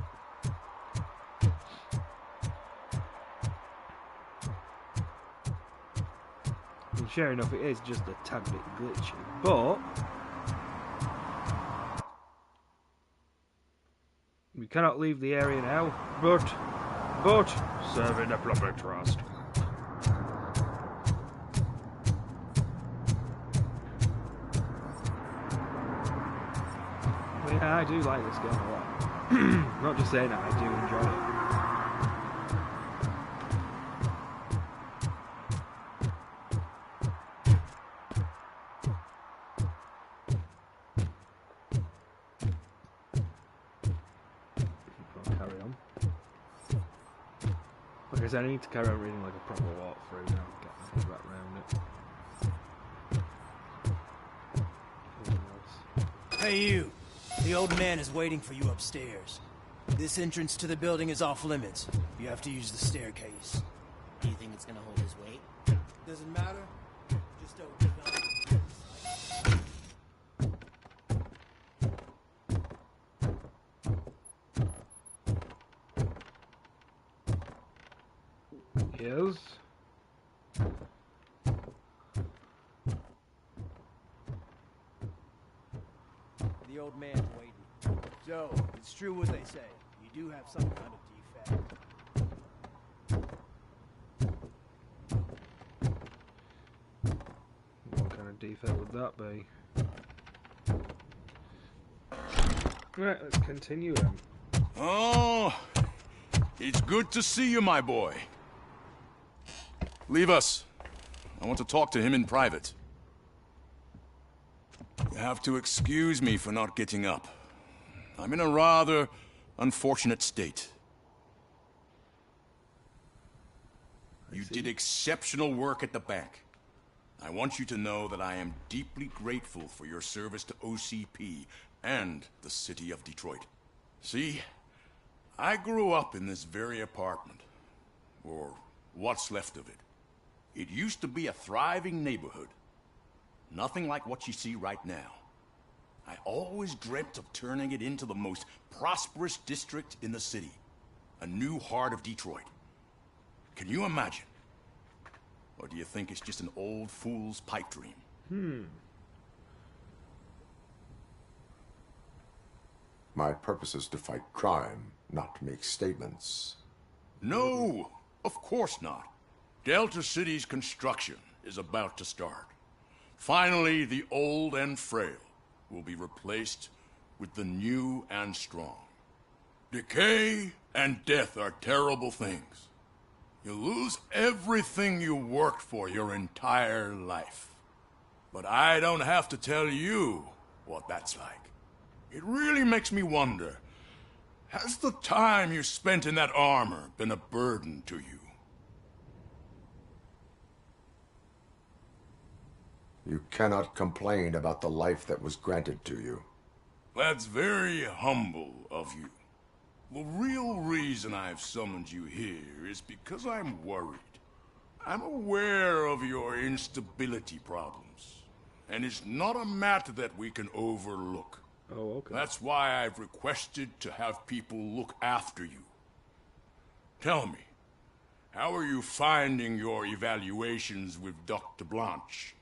And sure enough, it is just a tad bit glitchy, but we cannot leave the area now, but serving the public trust. Well, yeah, I do like this game a lot. Not just saying that, I do enjoy it. I need to carry on reading like a proper walkthrough now, get my head back around it. Hey you, the old man is waiting for you upstairs. This entrance to the building is off limits. You have to use the staircase. Do you think it's gonna hold his weight? Doesn't matter. Just don't give up. Yes. The old man's waiting. So, it's true what they say. You do have some kind of defect. What kind of defect would that be? Right, let's continue then. Oh, it's good to see you, my boy. Leave us. I want to talk to him in private. You have to excuse me for not getting up. I'm in a rather unfortunate state. You did exceptional work at the bank. I want you to know that I am deeply grateful for your service to OCP and the city of Detroit. See, I grew up in this very apartment, or what's left of it. It used to be a thriving neighborhood. Nothing like what you see right now. I always dreamt of turning it into the most prosperous district in the city. A new heart of Detroit. Can you imagine? Or do you think it's just an old fool's pipe dream? My purpose is to fight crime, not to make statements. No, of course not. Delta City's construction is about to start. Finally, the old and frail will be replaced with the new and strong. Decay and death are terrible things. You lose everything you worked for your entire life. But I don't have to tell you what that's like. It really makes me wonder, has the time you spent in that armor been a burden to you? You cannot complain about the life that was granted to you. That's very humble of you. The real reason I've summoned you here is because I'm worried. I'm aware of your instability problems, and it's not a matter that we can overlook. Oh, okay. That's why I've requested to have people look after you. Tell me, how are you finding your evaluations with Dr. Blanche?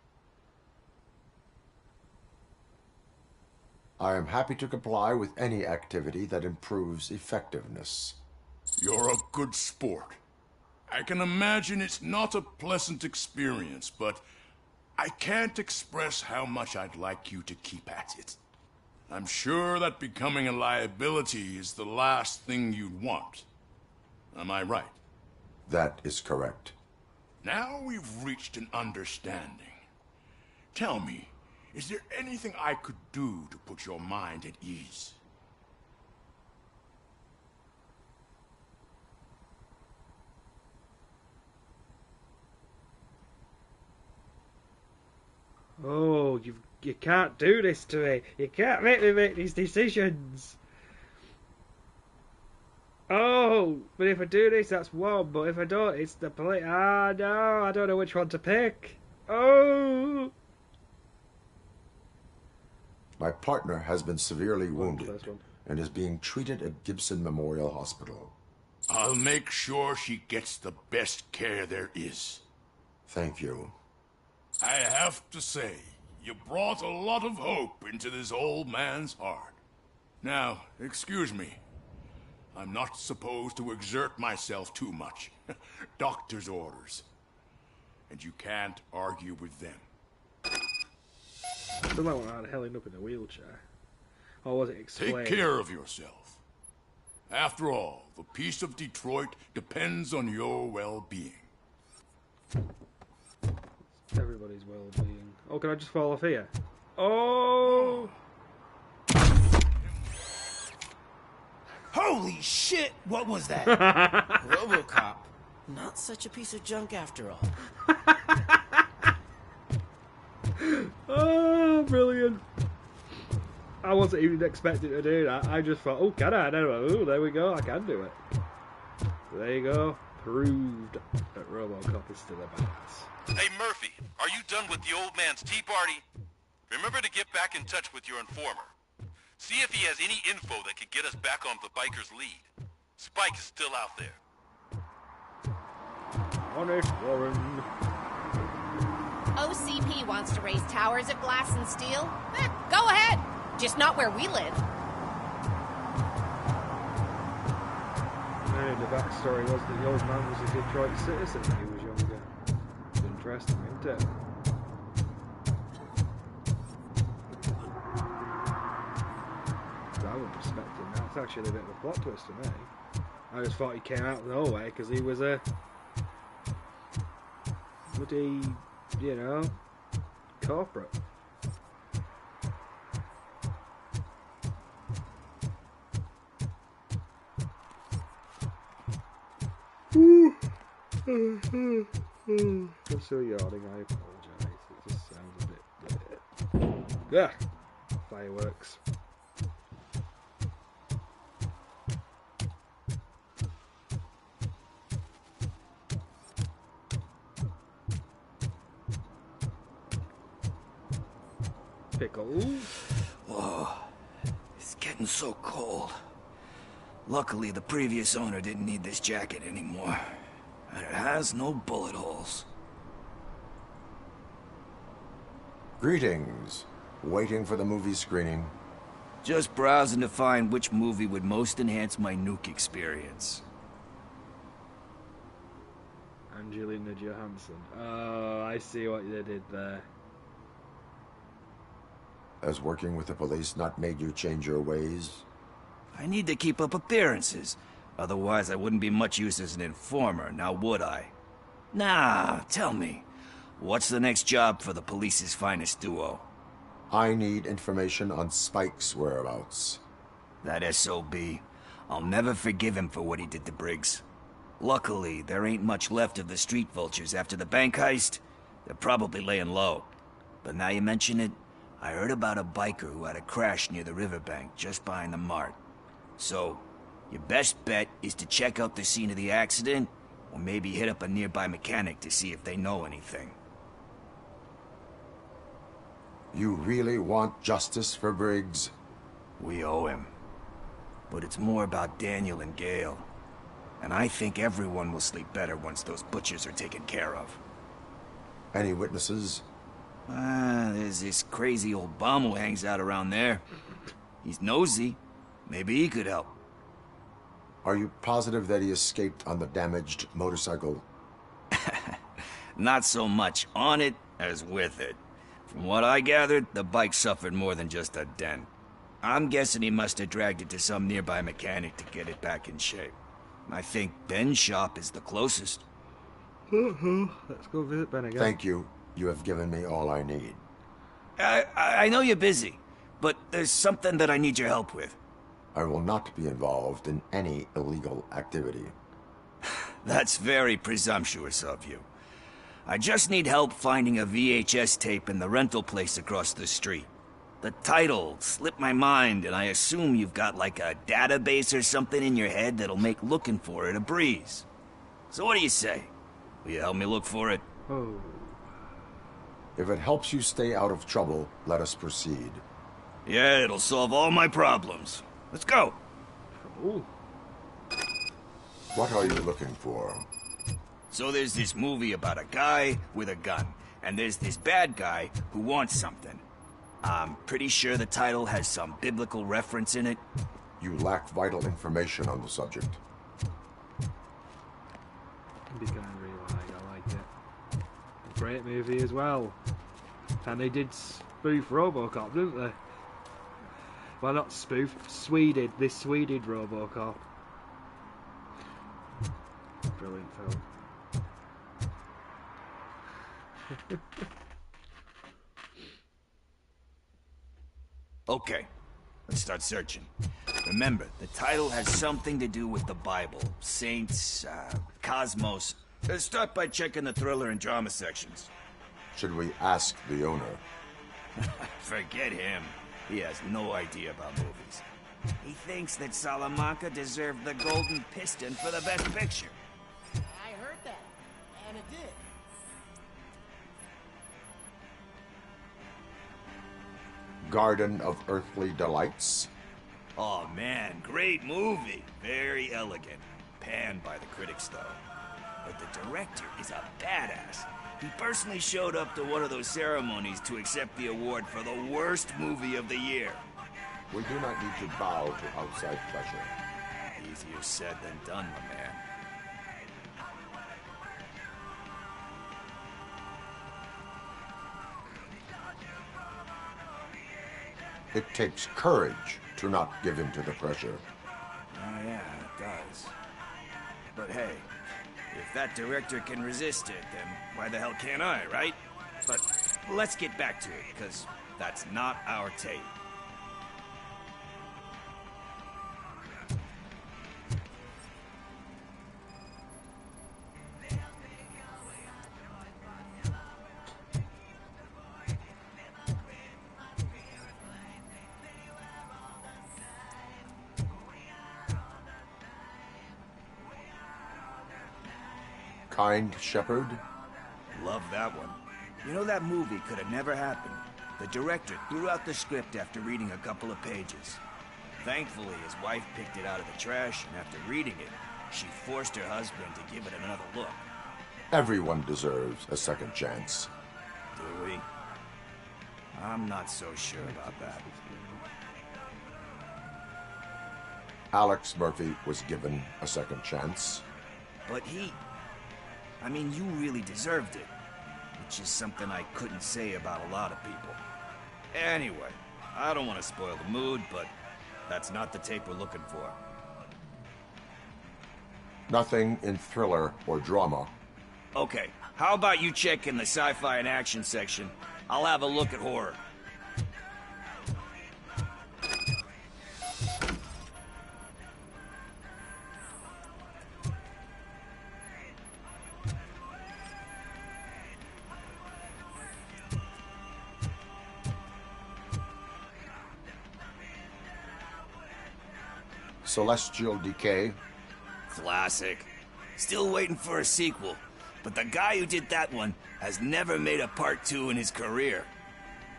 I am happy to comply with any activity that improves effectiveness. You're a good sport. I can imagine it's not a pleasant experience, but I can't express how much I'd like you to keep at it. I'm sure that becoming a liability is the last thing you'd want. Am I right? That is correct. Now we've reached an understanding. Tell me, is there anything I could do to put your mind at ease? Oh, you can't do this to me. You can't make me make these decisions. Oh, but if I do this, that's one. But if I don't, it's the police. Ah, no, I don't know which one to pick. Oh. My partner has been severely wounded and is being treated at Gibson Memorial Hospital. I'll make sure she gets the best care there is. Thank you. I have to say, you brought a lot of hope into this old man's heart. Now, excuse me. I'm not supposed to exert myself too much. Doctor's orders. And you can't argue with them. I don't know why I'm held up in a wheelchair. Or was it explained? Take care of yourself. After all, the peace of Detroit depends on your well-being. Everybody's well-being. Oh, can I just fall off here? Oh! Holy shit! What was that? Robocop. Not such a piece of junk after all. Oh, brilliant. I wasn't even expecting to do that. I just thought, oh, can I? Oh, there we go. I can do it. So there you go. Proved that Robocop is still a badass. Hey, Murphy, are you done with the old man's tea party? Remember to get back in touch with your informer. See if he has any info that could get us back on the biker's lead. Spike is still out there. Honest Warren. OCP wants to raise towers of glass and steel. Go ahead. Just not where we live. And the backstory was that the old man was a Detroit citizen when he was younger. It's interesting, isn't it? I wouldn't respect him. That's actually a bit of a plot twist to me. I just thought he came out of nowhere because he was a bloody, you know, corporate. I'm still yawning, I apologise. It just sounds a bit... Yeah! Fireworks. Pickles. Whoa. It's getting so cold. Luckily, the previous owner didn't need this jacket anymore. And it has no bullet holes. Greetings. Waiting for the movie screening. Just browsing to find which movie would most enhance my Nuke experience. Angelina Johansson. Oh, I see what they did there. Has working with the police not made you change your ways? I need to keep up appearances. Otherwise, I wouldn't be much use as an informer, now would I? Nah, tell me. What's the next job for the police's finest duo? I need information on Spike's whereabouts. That SOB. I'll never forgive him for what he did to Briggs. Luckily, there ain't much left of the street vultures after the bank heist. They're probably laying low. But now you mention it, I heard about a biker who had a crash near the riverbank just behind the mart. So, your best bet is to check out the scene of the accident, or maybe hit up a nearby mechanic to see if they know anything. You really want justice for Briggs? We owe him. But it's more about Daniel and Gale. And I think everyone will sleep better once those butchers are taken care of. Any witnesses? There's this crazy old bum who hangs out around there. He's nosy. Maybe he could help. Are you positive that he escaped on the damaged motorcycle? Not so much on it as with it. From what I gathered, the bike suffered more than just a dent. I'm guessing he must have dragged it to some nearby mechanic to get it back in shape. I think Ben's shop is the closest. Let's go visit Ben again. Thank you. You have given me all I need. I know you're busy, but there's something that I need your help with. I will not be involved in any illegal activity. That's very presumptuous of you. I just need help finding a VHS tape in the rental place across the street. The title slipped my mind, and I assume you've got like a database or something in your head that'll make looking for it a breeze. So what do you say? Will you help me look for it? Oh. If it helps you stay out of trouble, let us proceed. Yeah, it'll solve all my problems. Let's go. Ooh. What are you looking for? So there's this movie about a guy with a gun, and there's this bad guy who wants something. I'm pretty sure the title has some biblical reference in it. You lack vital information on the subject. I like it. A great movie as well. And they did spoof Robocop, didn't they? Well, not spoof, Sweded. They Sweded Robocop. Brilliant film. Okay, let's start searching. Remember, the title has something to do with the Bible, saints, cosmos. Let's start by checking the thriller and drama sections. Should we ask the owner? Forget him. He has no idea about movies. He thinks that Salamanca deserved the Golden Piston for the Best Picture. I heard that, and it did. Garden of Earthly Delights? Oh man, great movie. Very elegant. Panned by the critics though. But the director is a badass. He personally showed up to one of those ceremonies to accept the award for the worst movie of the year. We do not need to bow to outside pressure. Easier said than done, my man. It takes courage to not give in to the pressure. Oh yeah, it does. But hey, if that director can resist it, then why the hell can't I, right? But let's get back to it, because that's not our tape. kind shepherd? Love that one. You know, that movie could have never happened. The director threw out the script after reading a couple of pages. Thankfully, his wife picked it out of the trash, and after reading it, she forced her husband to give it another look. Everyone deserves a second chance. Do we? I'm not so sure about that. Alex Murphy was given a second chance. But I mean, you really deserved it. Which is something I couldn't say about a lot of people. Anyway, I don't want to spoil the mood, but that's not the tape we're looking for. Nothing in thriller or drama. Okay, how about you check in the sci-fi and action section? I'll have a look at horror. Celestial Decay. Classic. Still waiting for a sequel, but the guy who did that one has never made a part 2 in his career.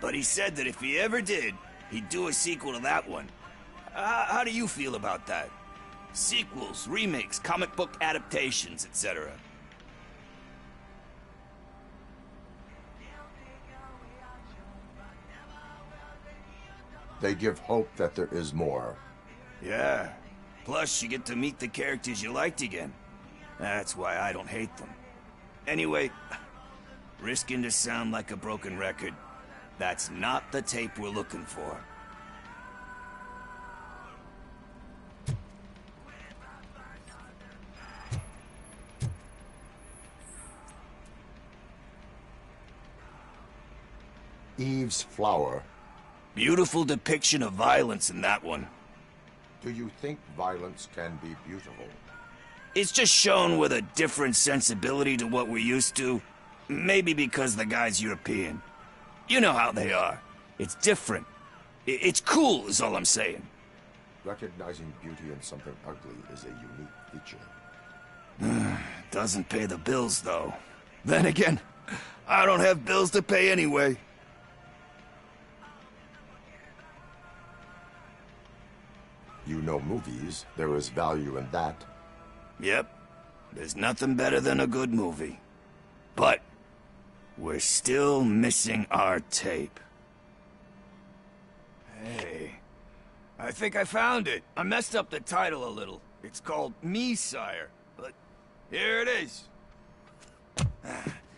But he said that if he ever did, he'd do a sequel to that one. How do you feel about that? Sequels, remakes, comic book adaptations, etc. They give hope that there is more. Yeah. Plus, you get to meet the characters you liked again. That's why I don't hate them. Anyway, risking to sound like a broken record, that's not the tape we're looking for. Eve's Flower. Beautiful depiction of violence in that one. Do you think violence can be beautiful? It's just shown with a different sensibility to what we're used to. Maybe because the guy's European. You know how they are. It's different. It's cool, is all I'm saying. Recognizing beauty in something ugly is a unique feature. Doesn't pay the bills, though. Then again, I don't have bills to pay anyway. You know movies. There is value in that. Yep. There's nothing better than a good movie. But we're still missing our tape. Hey, I think I found it. I messed up the title a little. It's called Me, Sire. But here it is.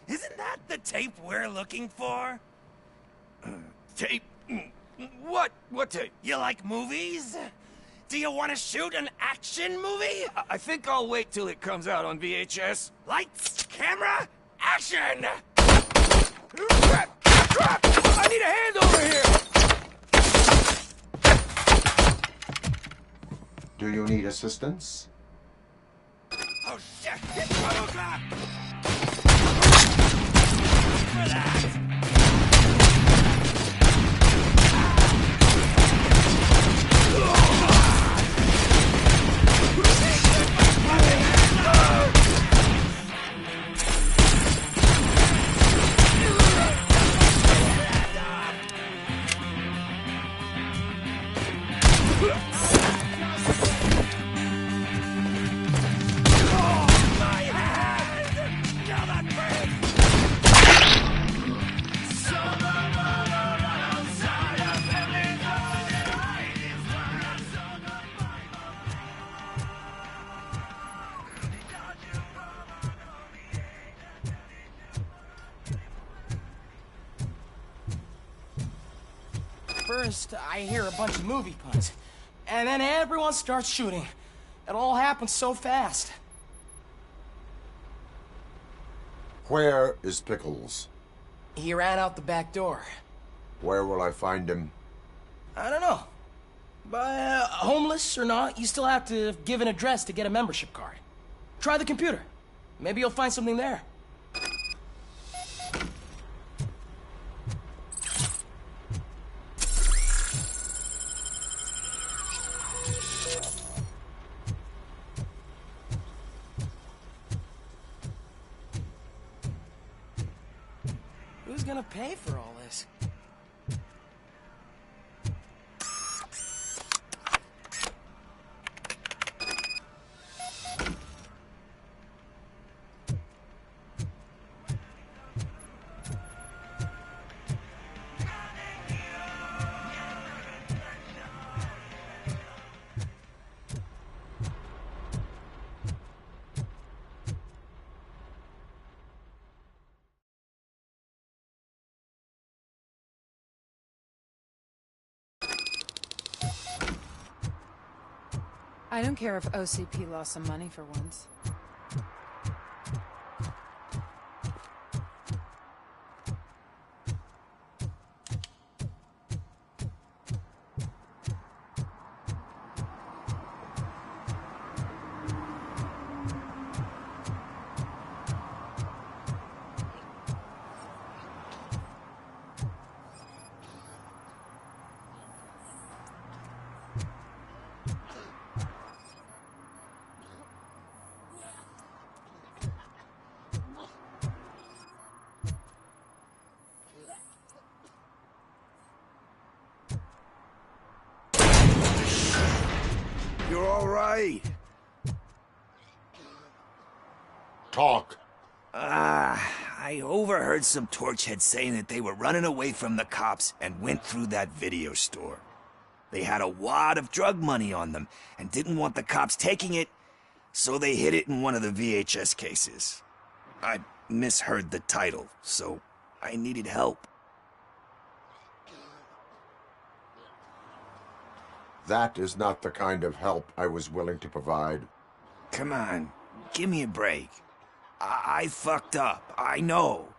Isn't that the tape we're looking for? Tape? What? What tape? You like movies? Do you want to shoot an action movie? I think I'll wait till it comes out on VHS. Lights, camera, action! Crap! Crap! I need a hand over here! Do you need assistance? Oh shit! It's Robocop! First, I hear a bunch of movie puns, and then everyone starts shooting. It all happens so fast. Where is Pickles? He ran out the back door. Where will I find him? I don't know. But homeless or not, you still have to give an address to get a membership card. Try the computer. Maybe you'll find something there. gonna pay for all this? I don't care if OCP lost some money for once. You're all right. Talk. I overheard some torchheads saying that they were running away from the cops and went through that video store. They had a wad of drug money on them and didn't want the cops taking it, so they hid it in one of the VHS cases. I misheard the title, so I needed help. That is not the kind of help I was willing to provide. Come on, give me a break. I fucked up, I know.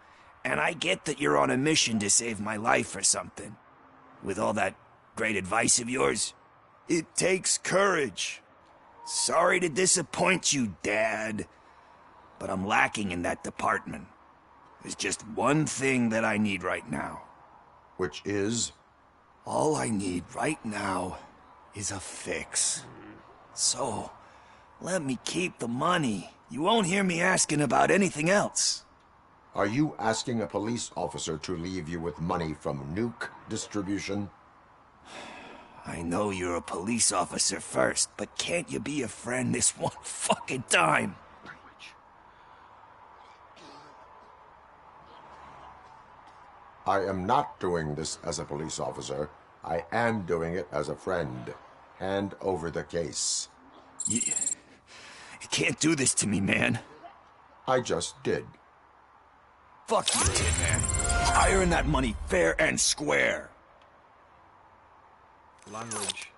And I get that you're on a mission to save my life or something. With all that great advice of yours, it takes courage. Sorry to disappoint you, Dad. But I'm lacking in that department. There's just one thing that I need right now. Which is? All I need right now is a fix. So, let me keep the money. You won't hear me asking about anything else. Are you asking a police officer to leave you with money from Nuke distribution? I know you're a police officer first, but can't you be a friend this one fucking time? I am not doing this as a police officer. I am doing it as a friend. Hand over the case. You can't do this to me, man. I just did. Fuck you did, man. I earned that money fair and square. Language.